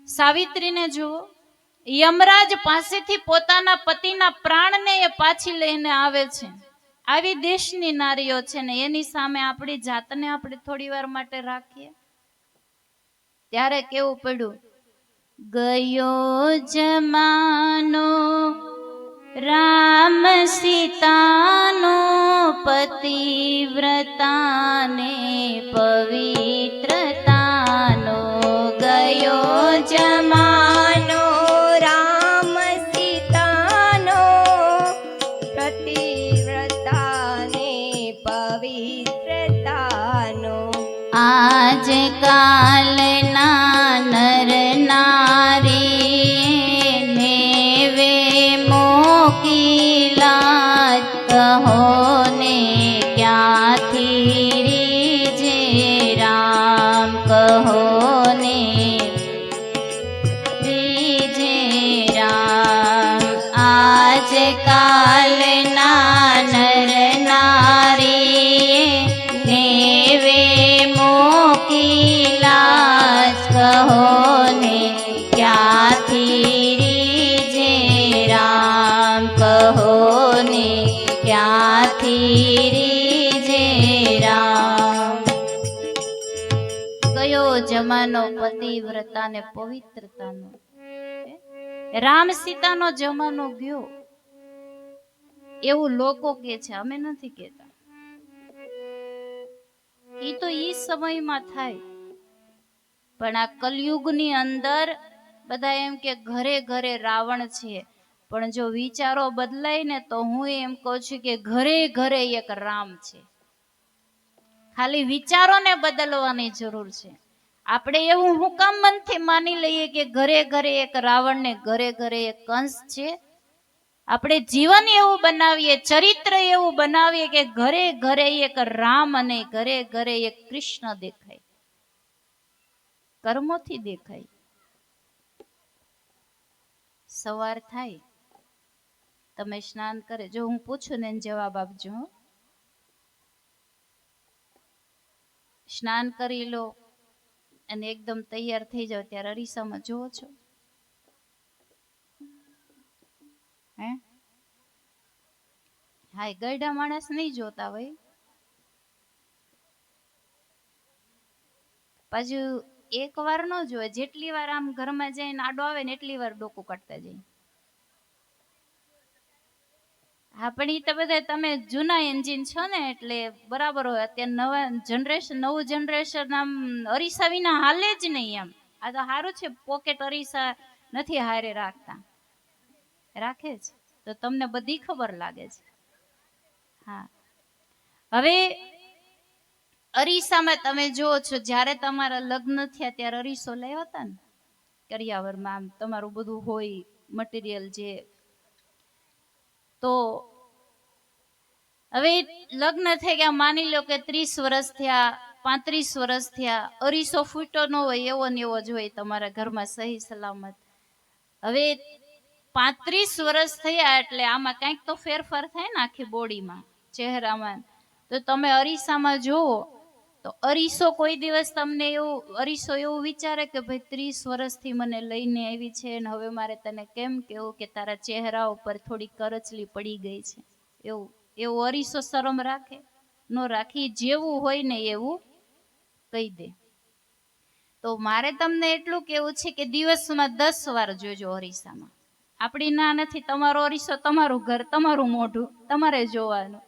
સાવિત્રીને જુઓ, યમરાજ પાસેથી પોતાના પતિના પ્રાણને એ પાછી લઈને આવે છે. આવી દેશની નારીઓ છે ને એની સામે આપણી જાતને આપણે થોડી વાર માટે રાખીએ. ત્યારે કેવું પડ્યું, ગયો જમાનો રામ સીતાનો, પતિવ્રતાને પવિત્રતાનો. ગયો જમાનો રામ સીતાનો, પતિવ્રતાને પવિત્રતાનો. આજ કાલના નર નારી નેવે મોકીલા, કહો ને ક્યાંથી રીજે રામ, કહો ને રીજે રામ. આજ કાલના નર નારી નેવે મોકીલા, કહો ને ક્યાંથી રીજે રામ, કહો ને ક્યાંથી રીજે રામ. કયો જમાનો પતિવ્રતા ને પવિત્રતાનો. રામ સીતાનો જમાનો ગયો એવું લોકો કે છે, અમે નથી કહેતા. એ તો ઈ સમયમાં થાય, પણ આ કલયુગની અંદર બધા એમ કે ઘરે ઘરે રાવણ છે, પણ જો વિચારો બદલાય ને તો હું એમ કહું છું કે ઘરે ઘરે એક રામ છે. ખાલી વિચારોને બદલવાની જરૂર છે. આપણે એવું હું કામ મનથી માની લઈએ કે ઘરે ઘરે એક રાવણ ને ઘરે ઘરે એક કંસ છે. આપણે જીવન એવું બનાવીએ, ચરિત્ર એવું બનાવીએ કે ઘરે ઘરે એક રામ અને ઘરે ઘરે એક કૃષ્ણ દેખાય, કર્મોથી દેખાય. સવાર થાય, તમે સ્નાન કરે, જો હું પૂછું ને જવાબ આપજો. સ્નાન કરી લો અને એકદમ તૈયાર થઈ જાવ ત્યારે અરીસામાં જોવો છો? હે? હા, ગયડા માણસ નહીં જોતા હોય. પાછું એક વાર ન જોવે, જેટલી વાર આમ ઘરમાં જઈને આડો આવે ને એટલી વાર ડોકું કાઢતા જાય. હા, પણ એ તો બધા તમે જૂના એન્જિન છો ને એટલે બરાબર હોય. અત્યારે નવું જનરેશન આમ અરીસા વિના હાલે જ નહીં એમ. આ તો સારું છે, પોકેટ અરીસા નથી હારે રાખતા, રાખે છે તો તમને બધી ખબર લાગે છે. હા, હવે અરીસામાં તમે જુઓ છો, જ્યારે તમારા લગ્ન થયા ત્યારે અરીસો લાવ્યા હતા ને કરિયાવરમાં, આમ તમારું બધું હોય મટીરિયલ જે. તો હવે લગ્ન થઈ ગયા, માની લો કે 30 વર્ષ થયા, 35 વર્ષ થયા, અરીસો ફૂટો ન હોય એવો ને એવો જ હોય તમારા ઘરમાં સહી સલામત. હવે 35 વર્ષ થયા એટલે આમાં કંઈક તો ફેરફાર થાય ને આખી બોડીમાં, ચહેરામાં. તો તમે અરીસામાં જુઓ તો અરીસો કોઈ દિવસ તમને અરીસો એવું વિચારે કે ભાઈ 30 વર્ષથી મને લઈને આવી છે ને હવે મારે તને કેમ કેવું કે તારા ચહેરા ઉપર થોડી કરચલી પડી ગઈ છે, એવું અરીસો શરમ રાખે? ન રાખી. જેવું હોય ને એવું કહી દે. તો મારે તમને એટલું કેવું છે કે દિવસમાં 10 વાર જોજો અરીસામાં. આપણી ના નથી, તમારો અરીસો તમારું ઘર, તમારું મોઢું તમારે જોવાનું.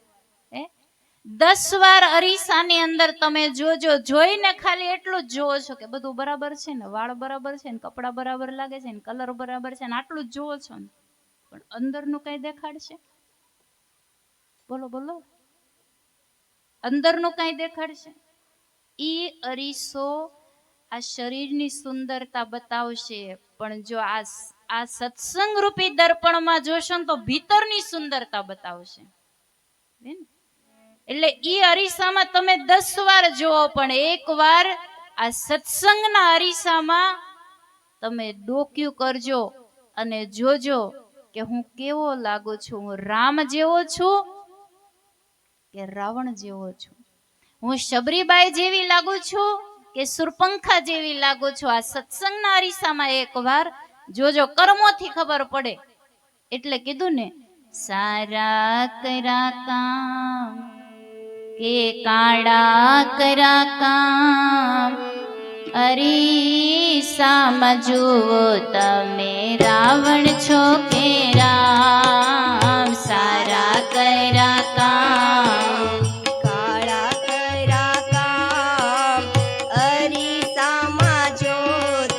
10 વાર અરીસાની અંદર તમે જોજો. જોઈને ખાલી એટલું જ જોવો છો કે બધું બરાબર છે ને, વાળ બરાબર છે ને, કપડા બરાબર લાગે છે ને, કલર બરાબર છે ને, આટલું જ જોવો છો ને. પણ અંદરનું કઈ દેખાડશે? બોલો બોલો, અંદરનું કઈ દેખાડશે? ઈ અરીસો આ શરીરની સુંદરતા બતાવશે, પણ જો આ આ સત્સંગ રૂપી દર્પણમાં જોશો ને તો ભીતરની સુંદરતા બતાવશે. એટલે ઈ અરીસામાં તમે 10 વાર જોવો, પણ એક વાર આ સત્સંગના અરીસામાં તમે ડોક્યું કરજો અને જોજો કે હું કેવો લાગુ છું. હું રામ જેવો છું કે રાવણ જેવો છું? હું શબરીબાઈ જેવી લાગુ છું કે સુરપંખા જેવી લાગુ છું? આ સત્સંગના અરીસામાં એક વાર જોજો, કર્મોથી ખબર પડે. એટલે કીધું ને, સારા કરા કામ કે કાળા કરા કામ, અરીસામાં જુઓ તમે રાવણ છો કે રામ. સારા કરા કામ કાળા કરા કામ, અરીસામાં જો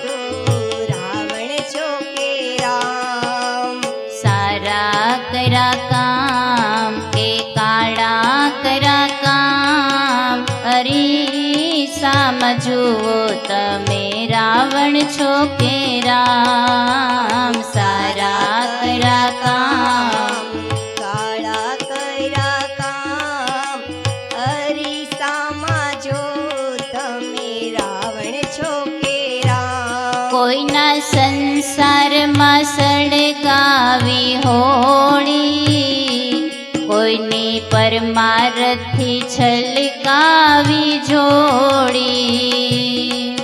તું રાવણ છો કે રામ. સારા કરા કામ કે કાળા કરા કામ, અરીસામાં જુઓ તમે રાવણ છો કે રામ. સારા કરા કામ કાળા કરા કામ, અરીસામાં જો તમે રાવણ છો કે રામ. કોઈના સંસારમાં સળગાવી હોળી, કોઈની પરમારથી છલકાવી જોડી.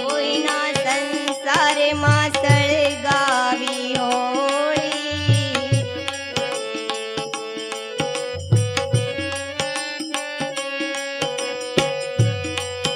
કોઈના સંસારમાં સળગાવી હોળી,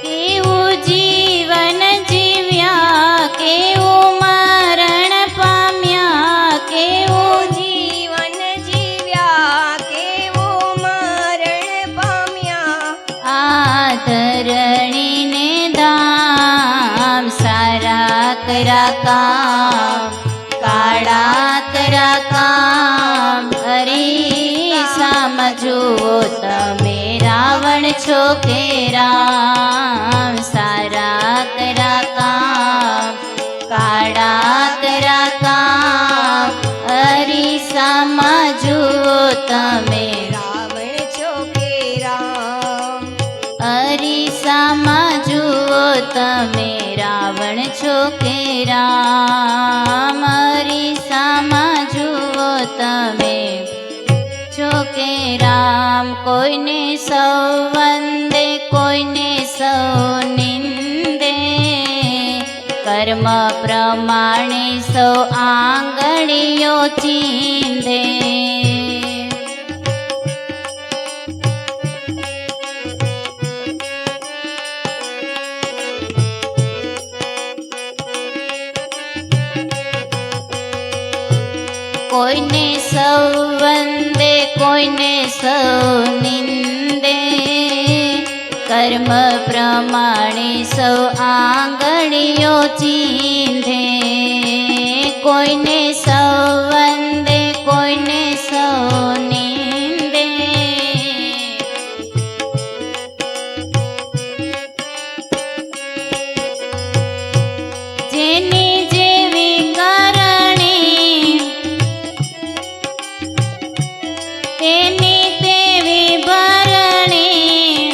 કેવું જીવન જીવ્યા, કેવું મરણ પામ્યા, કેવું જીવન જીવ્યા, કેવું મરણ પામ્યા. આ ધરણીને ધામ. સારા કરા કામ કાળા કરા કામ, અરીસામાં જુઓ તમે રાવણ છો કે રામ. સારા કરા કામ કાળા કરા કામ, અરીસામાં જુઓ તમે રાવણ છો કે રામ. અરીસામાં જુઓ તમે રાવણ છો કે રામ. અરીસામાં જુઓ તમે છો કે રામ. કોઈને સૌ વંદે, કોઈને સૌ નિંદે, કર્મ પ્રમાણે સૌ આંગળીઓ ચીંધે. કોઈને સૌ વંદે, કોઈને સૌ નિંદે, કર્મ પ્રમાણે સૌ આંગળીઓ ચીંધે. કોઈને સૌ વંદે, કોઈને સૌ નિંદે, જેની જેવી કરણી તેની તેવી ભરણી,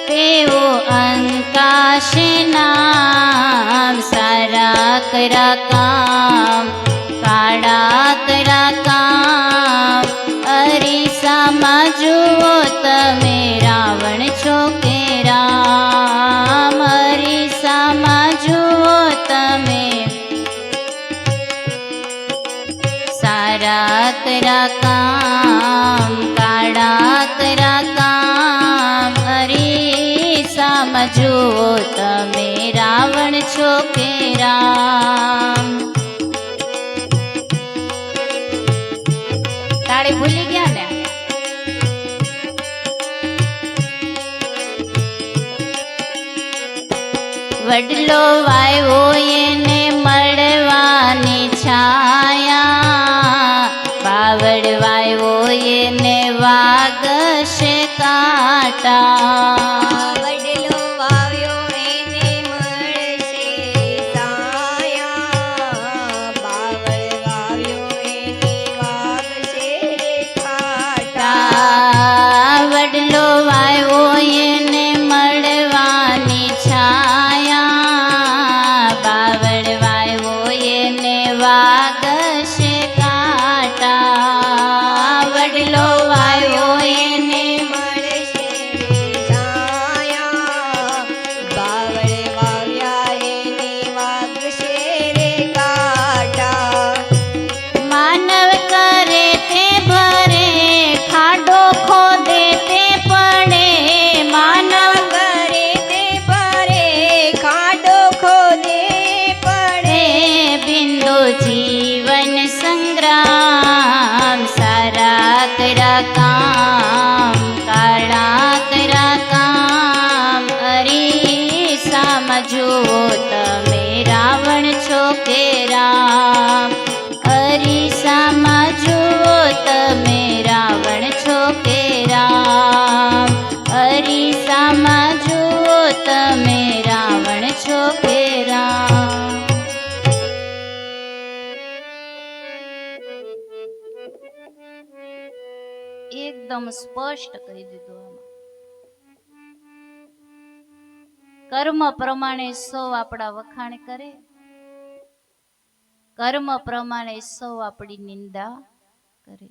તેવો અંકાશ નામ. સારા કરા કામ કાળા કરા કામ, અરીસામાં જુઓ તમે રાવણ છો કે રામ. અરીસામાં જુઓ તમે સારા કરા કામ કાળા કરા કામ, અરીસામાં જુઓ તમે રાવણ છો કે રામ. તાળી ભૂલી ગયા ને? વડલો વાયો એને મળવાની છાયા, બાવળ વાયો એને વાગશે કાંટા. વડલો વાવ્યો એને મળશે સાયા, જુઓ તમે રાવણ છો કે રામ, અરીસામાં જુઓ તમે રાવણ છો કે રામ, અરીસામાં જુઓ તમે રાવણ છો કે રામ. એકદમ સ્પષ્ટ કહી દીધું આમાં. કર્મ પ્રમાણે સૌ આપણા વખાણ કરે, કર્મ પ્રમાણે સૌ આપણી નિંદા કરે.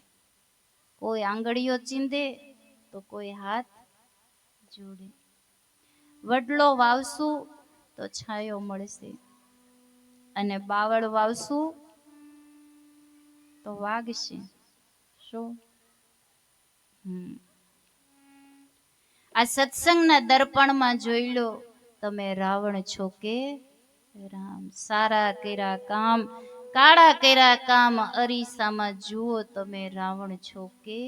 કોઈ આંગળીઓ ચીંધે તો કોઈ હાથ જોડે. વડલો વાવશું તો છાંયો મળશે, અને બાવળ વાવશું તો વાગશે. શું? આ સત્સંગના દર્પણમાં જોઈ લો તમે રાવણ છો કે રામ. સારા કર્યા કામ, કાળા કર્યા કામ, અરીસામાં જુઓ તમે રાવણ છો કે.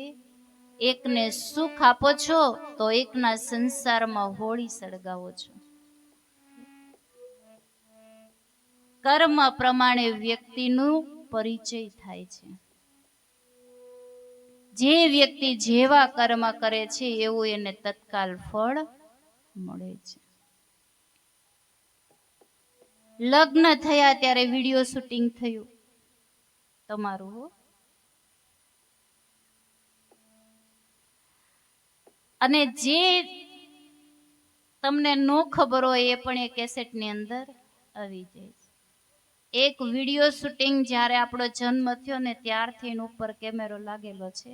એકને સુખ આપો છો તો એકના સંસારમાં હોળી સળગાવો છો. કર્મ પ્રમાણે વ્યક્તિનું પરિચય થાય છે. જે વ્યક્તિ જેવા કર્મ કરે છે એવું એને તત્કાલ ફળ મળે છે. લગ્ન થયા ત્યારે વિડીયો શૂટિંગ થયું તમારું, અને જે તમને નો ખબર હોય એ પણ એ કેસેટની અંદર આવી જાય છે. એક વિડીયો શૂટિંગ જ્યારે આપણો જન્મ થયો ને ત્યારથી એના ઉપર કેમેરો લાગેલો છે,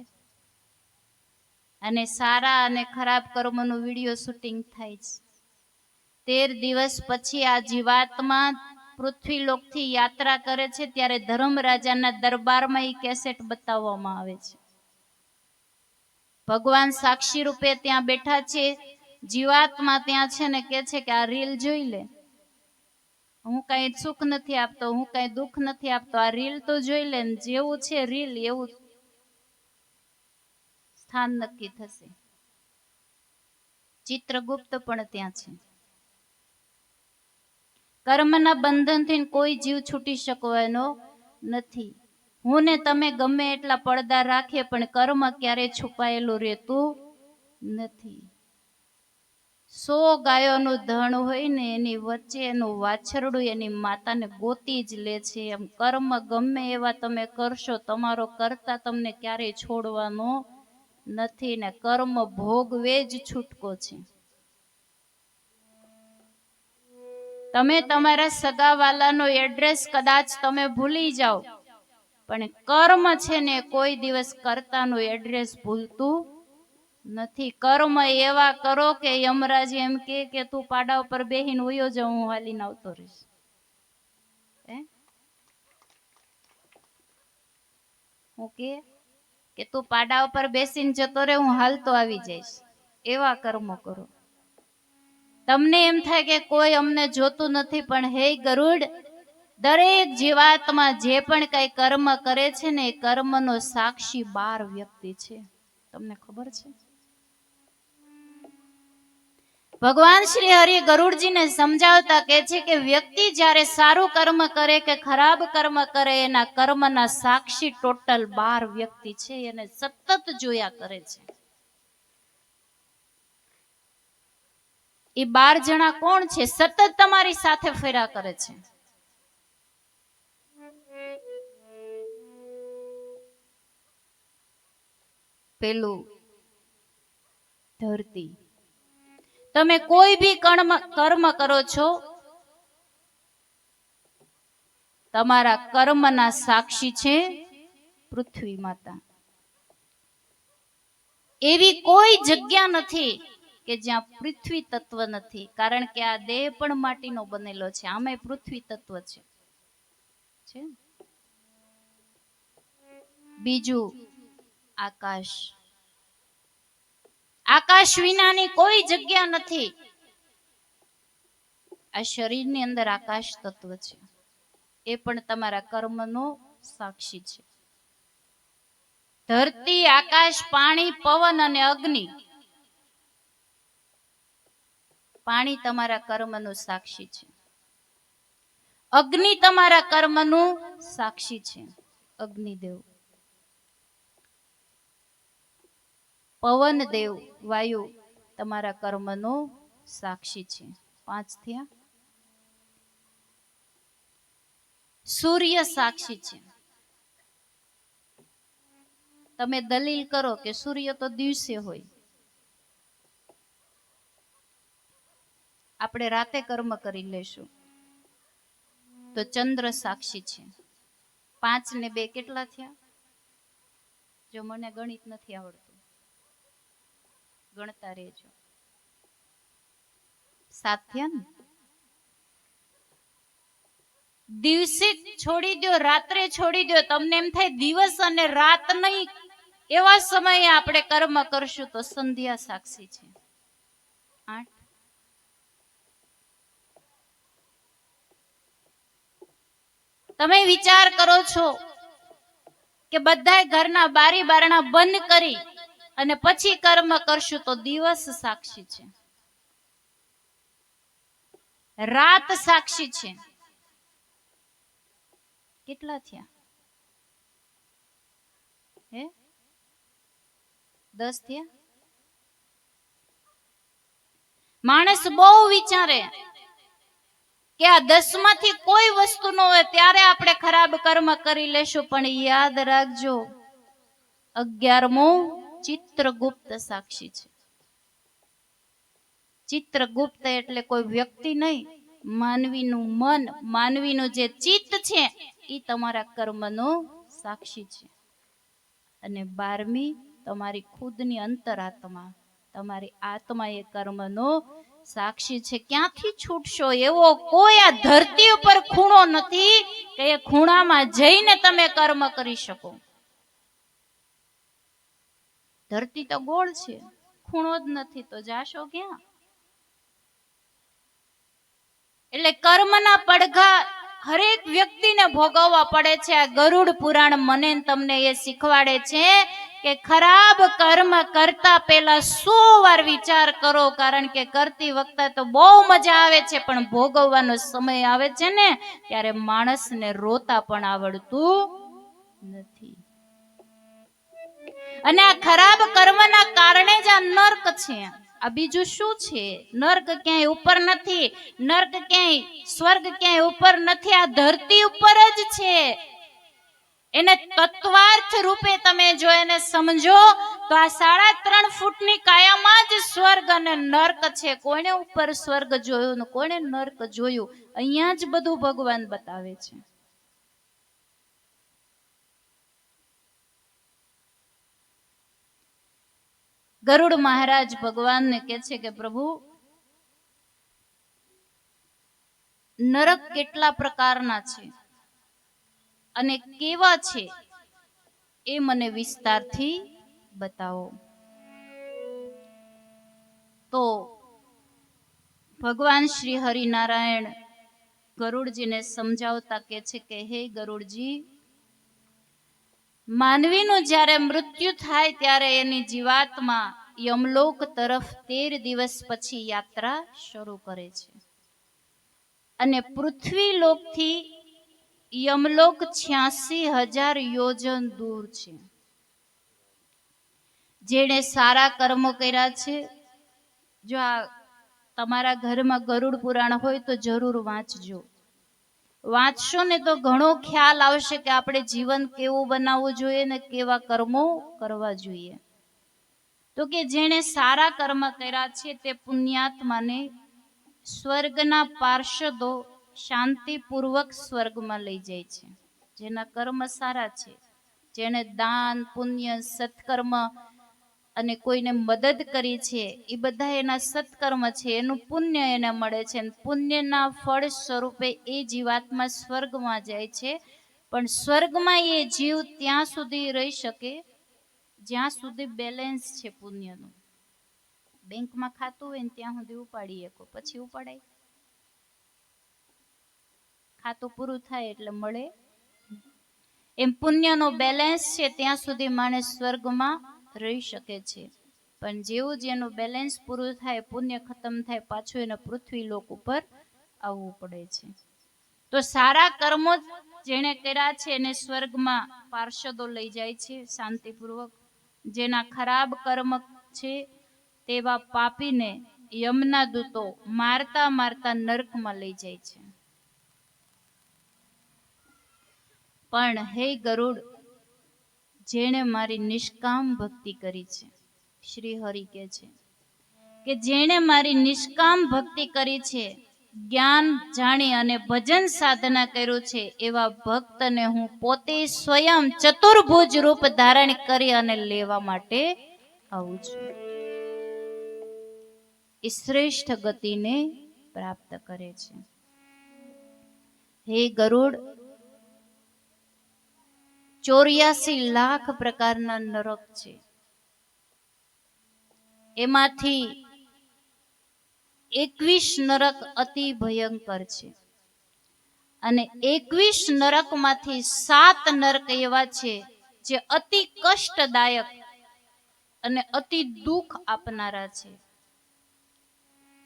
અને સારા અને ખરાબ કર્મનું વિડીયો શૂટિંગ થાય છે. 13 દિવસ પછી આ જીવાત્મા પૃથ્વીલોકથી યાત્રા કરે છે ત્યારે ધર્મરાજાના દરબારમાં એ કેસેટ બતાવવામાં આવે છે. ભગવાન સાક્ષી રૂપે ત્યાં બેઠા છે, જીવાત્મા ત્યાં છે ને કે છે કે આ રીલ જોઈ લે, હું કઈ સુખ નથી આપતો, હું કઈ દુઃખ નથી આપતો, આ રીલ તો જોઈ લે, જેવું છે રીલ એવું સ્થાન નક્કી થશે. ચિત્રગુપ્ત પણ ત્યાં છે. કર્મના બંધનથી કોઈ જીવ છૂટી શકવાનો નથી. હું ને તમે ગમે એટલા પડદા રાખીએ પણ કર્મ ક્યારેય છુપાયેલું રહેતું નથી. 100 ગાયોનું ધણ હોય ને એની વચ્ચે એનું વાછરડું એની માતાને ગોતી જ લે છે. એમ કર્મ ગમે એવા તમે કરશો, તમારો કરતા તમને ક્યારેય છોડવાનો નથી, ને કર્મ ભોગવે જ છૂટકો છે. તમે તમારા સગાવાલાનો એડ્રેસ કદાચ તમે ભૂલી જાઓ, પણ કર્મ છે ને કોઈ દિવસ કર્તાનું એડ્રેસ ભૂલતું નથી. કર્મ એવા કરો કે યમરાજ એમ કે તું પાડા ઉપર બેહીને ઉયો જાઉં, હું હાલીને આવતો રહીશ. હું કે તું પાડા ઉપર બેસીને જતો રહે, હું હાલતો આવી જઈશ. એવા કર્મ કરો. તમને એમ થાય કે કોઈ અમને જોતું નથી, પણ હે ગરુડ, દરેક જીવાત્મા જે પણ કઈ કર્મ કરે છે ને એ કર્મનો સાક્ષી 12 વ્યક્તિ છે. તમને ખબર છે? ભગવાન શ્રી હરિ ગરુડજીને સમજાવતા કહે છે કે વ્યક્તિ જ્યારે સારું કર્મ કરે કે ખરાબ કર્મ કરે, એના કર્મના સાક્ષી ટોટલ 12 વ્યક્તિ છે, એને સતત જોયા કરે છે. એ 12 જણા કોણ છે? સતત તમારી સાથે ફર્યા કરે છે. પેલું ધરતી. તમે કોઈ ભી કર્મ કરો છો, તમારા કર્મના સાક્ષી છે પૃથ્વી માતા. એવી કોઈ જગ્યા નથી કે જ્યાં પૃથ્વી તત્વ નથી, કારણ કે આ દેહ પણ માટીનો બનેલો છે, આમાં પૃથ્વી તત્વ છે. બીજું આકાશ. આકાશ વિનાની કોઈ જગ્યા નથી. આ શરીરની અંદર આકાશ તત્વ છે, એ પણ તમારા કર્મનો સાક્ષી છે. ધરતી, આકાશ, પાણી, પવન અને અગ્નિ પાણી તમારા કર્મનું સાક્ષી છે. અગ્નિ તમારા કર્મનું સાક્ષી છે, અગ્નિદેવ. પવન દેવ વાયુ તમારા કર્મનો સાક્ષી છે. 5 થયા. સૂર્ય સાક્ષી છે. તમે દલીલ કરો કે સૂર્ય તો દિવસે હોય, આપણે રાતે કર્મ કરી લેશું તો ચંદ્ર સાક્ષી છે. 5 ને 2 કેટલા થયા? જો મને ગણિત નથી આવડતું, ગણતા રહેજો. 7 થયા ને? દિવસે છોડી દો, રાત્રે છોડી દો. તમને એમ થાય દિવસ અને રાત નહીં, એવા સમયે આપણે કર્મ કરશું તો સંધ્યા સાક્ષી છે. 8. તમે વિચાર કરો છો કે બધા ઘરના બારી બારણા બંધ કરી અને પછી કર્મ કરશું તો દિવસ સાક્ષી છે, રાત સાક્ષી છે. કેટલા થયા? 10 થયા. માણસ બહુ વિચારે કે આ 10 માંથી કોઈ વસ્તુ ન હોય ત્યારે આપણે ખરાબ કર્મ કરી લેશું, પણ યાદ રાખજો 11મો ચિત્રગુપ્ત સાક્ષી છે. ચિત્રગુપ્ત એટલે કોઈ વ્યક્તિ નહીં, માનવીનું મન, માનવીનું જે ચિત્ત છે એ તમારા કર્મનો સાક્ષી છે. અને 12મી તમારી ખુદની અંતરાત્મા, તમારી આત્મા એ કર્મનો સાક્ષી છે. ક્યાંથી છૂટશો? એવો કોઈ આ ધરતી ઉપર ખૂણો નથી કે એ ખૂણામાં જઈને તમે કર્મ કરી શકો. ધરતી તો ગોળ છે, ખૂણો જ નથી તો જાશો ક્યાં? એટલે કર્મના પડઘા હરેક વ્યક્તિને ભોગવવા પડે છે. આ ગરુડ પુરાણ મને તમને એ શીખવાડે છે કે ખરાબ કર્મ કરતા પહેલા 100 વાર વિચાર કરો, કારણ કે કરતી વખતે તો બહુ મજા આવે છે, પણ ભોગવવાનો સમય આવે છે ને ત્યારે માણસને રોતા પણ આવડતું નથી. અને આ ખરાબ કર્મના કારણે જ આ નર્ક છે. આ બીજું શું છે? નર્ક ક્યાંય ઉપર નથી, નર્ક ક્યાંય, સ્વર્ગ ક્યાંય ઉપર નથી, આ ધરતી ઉપર જ છે. એને તત્વાર્થ રૂપે તમે જો એને સમજો તો આ 3.5 ફૂટની કાયામાં જ સ્વર્ગ અને નર્ક છે. કોઈને ઉપર સ્વર્ગ જોયું ને કોઈને નર્ક જોયું? અહીંયા જ બધું ભગવાન બતાવે છે. ગરુડ મહારાજ ભગવાનને કહે છે કે પ્રભુ, નરક કેટલા પ્રકારના છે અને કેવા છે એ મને વિસ્તારથી બતાવો. તો ભગવાન શ્રી હરિનારાયણ ગરુડજીને સમજાવતા કહે છે કે હે ગરુડજી, માનવીનું જ્યારે મૃત્યુ થાય ત્યારે એની જીવાત્મા યમલોક તરફ 13 દિવસ પછી યાત્રા શરૂ કરે છે. અને પૃથ્વી લોકથી યમલોક 86,000 યોજન દૂર છે. જેણે સારા કર્મો કર્યા છે, જો આ તમારા ઘરમાં ગરુડ પુરાણ હોય તો જરૂર વાંચજો. વાંચશો ને તો ઘણો ખ્યાલ આવશે કે આપણે જીવન કેવું બનાવવું જોઈએ ને કેવા કર્મો કરવા જોઈએ. તો કે જેણે સારા કર્મ કર્યા છે તે પુણ્યાત્માને સ્વર્ગના પાર્ષદો શાંતિપૂર્વક સ્વર્ગમાં લઈ જાય છે. જેના કર્મ સારા છે, જેણે દાન, પુણ્ય, સત્કર્મ અને કોઈને મદદ કરી છે, એ બધા એના સત્કર્મ છે, એનું પુણ્ય એને મળે છે. પુણ્યના ફળ સ્વરૂપે એ જીવાત્મા સ્વર્ગમાં જાય છે. પણ સ્વર્ગમાં એ જીવ ત્યાં સુધી રહી શકે જ્યાં સુધી બેલેન્સ છે પુણ્યનું. બેંકમાં ખાતું હોય ને ત્યાં સુધી ઉપાડી શકો, પછી ઉપાડાય? ખાતું પૂરું થાય એટલે મળે. એમ પુણ્યનો બેલેન્સ છે ત્યાં સુધી માણસ સ્વર્ગમાં રહી શકે છે. પણ જેવું જ એનું બેલેન્સ પૂરું થાય, પુણ્ય ખતમ થાય, પાછું એને પૃથ્વી લોક ઉપર આવવું પડે છે. તો સારા કર્મો જેણે કર્યા છે એને સ્વર્ગમાં પાર્ષદો લઈ જાય છે શાંતિપૂર્વક. જેના ખરાબ કર્મ છે તેવા પાપીને યમના દૂતો મારતા મારતા નરકમાં લઈ જાય છે. પણ હે ગરુડ, જેણે મારી નિષ્કામ ભક્તિ કરી છે, શ્રી હરિ કહે છે કે જેણે મારી નિષ્કામ ભક્તિ કરી છે, જ્ઞાન જાણી અને ભજન સાધના કર્યું છે, એવા ભક્તને હું પોતે સ્વયં ચતુર્ભુજ રૂપ ધારણ કરી અને લેવા માટે આવું છું. એ શ્રેષ્ઠ ગતિને પ્રાપ્ત કરે છે. હે ગરુડ, 84 લાખ પ્રકારના નરક છે. એમાંથી 21 નરક અતિ ભયંકર છે અને 21 નરકમાંથી 7 નરક એવા છે જે અતિ કષ્ટદાયક અને અતિ દુઃખ આપનારા છે.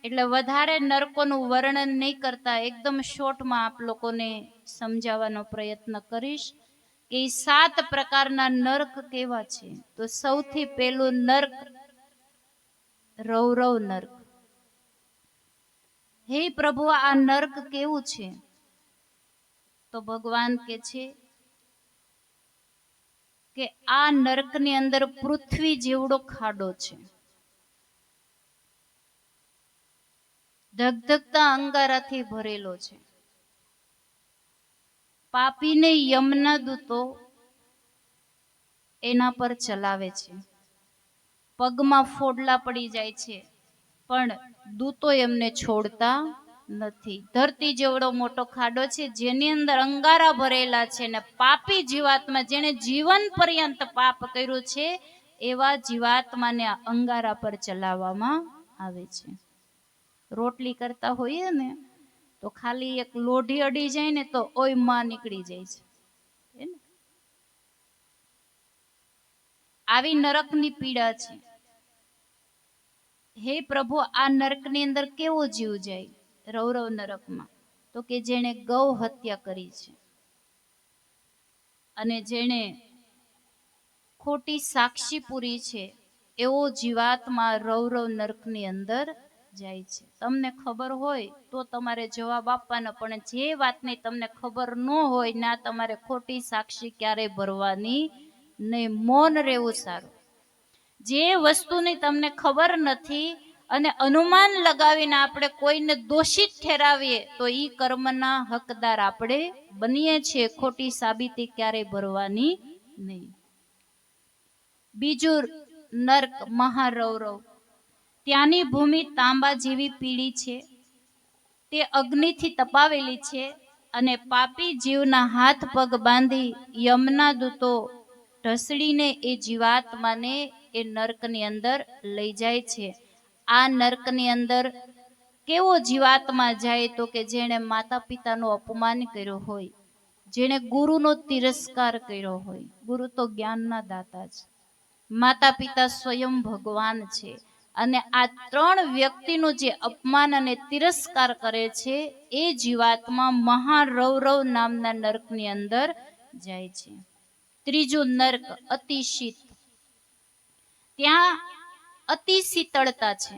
એટલે વધારે નરકોનું વર્ણન નહીં કરતા એકદમ શોર્ટમાં આપ લોકોને સમજાવવાનો પ્રયત્ન કરીશ કે 7 પ્રકારના નર્ક કેવા છે. તો સૌથી પહેલું નર્ક રૌરવ નર્ક. હે પ્રભુ, આ નર્ક કેવું છે? તો ભગવાન કહે છે કે આ નર્કની અંદર પૃથ્વી જેવડો ખાડો છે, ધગધગતા અંગારાથી ભરેલો છે. પાપીને યમના દૂતો એના પર ચલાવે છે. પગમાં ફોડલા પડી જાય છે, પણ દૂતો એમને છોડતા નથી. ધરતી જેવડો મોટો ખાડો છે જેની અંદર અંગારા ભરેલા છે, ને પાપી જીવાત્મા જેણે જીવન પર્યંત પાપ કર્યું છે એવા જીવાત્માને અંગારા પર ચલાવવામાં આવે છે. રોટલી કરતા હોઈએ ને તો ખાલી એક લોઢી અડી જાય ને તો ઓય માં નીકળી જાય છે. આવી નરકની પીડા છે. હે પ્રભુ, આ નરકની અંદર કેવો જીવ જાય રૌરવ નરકમાં? તો કે જેણે ગૌ હત્યા કરી છે અને જેણે ખોટી સાક્ષી પૂરી છે, એવો જીવાત્મા રૌરવ નરકની અંદર જાય છે. તમને ખબર હોય તો તમારે જવાબ આપવાનો, પણ જે વાતની તમને ખબર ન હોય ના, તમારે ખોટી સાક્ષી ક્યારેય ભરવાની નહીં, મૌન રહેવું સારું. જે વસ્તુની તમને ખબર નથી અને અનુમાન લગાવીને આપણે કોઈને દોષિત ઠેરાવીએ તો ઈ કર્મના હકદાર આપણે બનીએ છીએ. ખોટી સાબિતી ક્યારેય ભરવાની નહીં. બીજું નર્ક મહારૌરવ. ત્યાંની ભૂમિ તાંબા જેવી પીળી છે, તે અગ્નિથી તપાવેલી છે અને પાપી જીવના હાથ પગ બાંધી યમના દૂતો ઢસડીને એ જીવાત્માને એ નર્કની અંદર લઈ જાય છે. આ નર્કની અંદર કેવો જીવાત્મા જાય? તો કે જેણે માતા પિતાનું અપમાન કર્યું હોય, જેણે ગુરુનો તિરસ્કાર કર્યો હોય. ગુરુ તો જ્ઞાનના દાતા છે, માતા પિતા સ્વયં ભગવાન છે, અને આ 3 વ્યક્તિનું જે અપમાન અને તિરસ્કાર કરે છે એ જીવાત્મા મહારૌરવ નામના નર્કની અંદર જાય છે. ત્રીજું નર્ક અતિશીત. ત્યાં અતિ શીતળતા છે.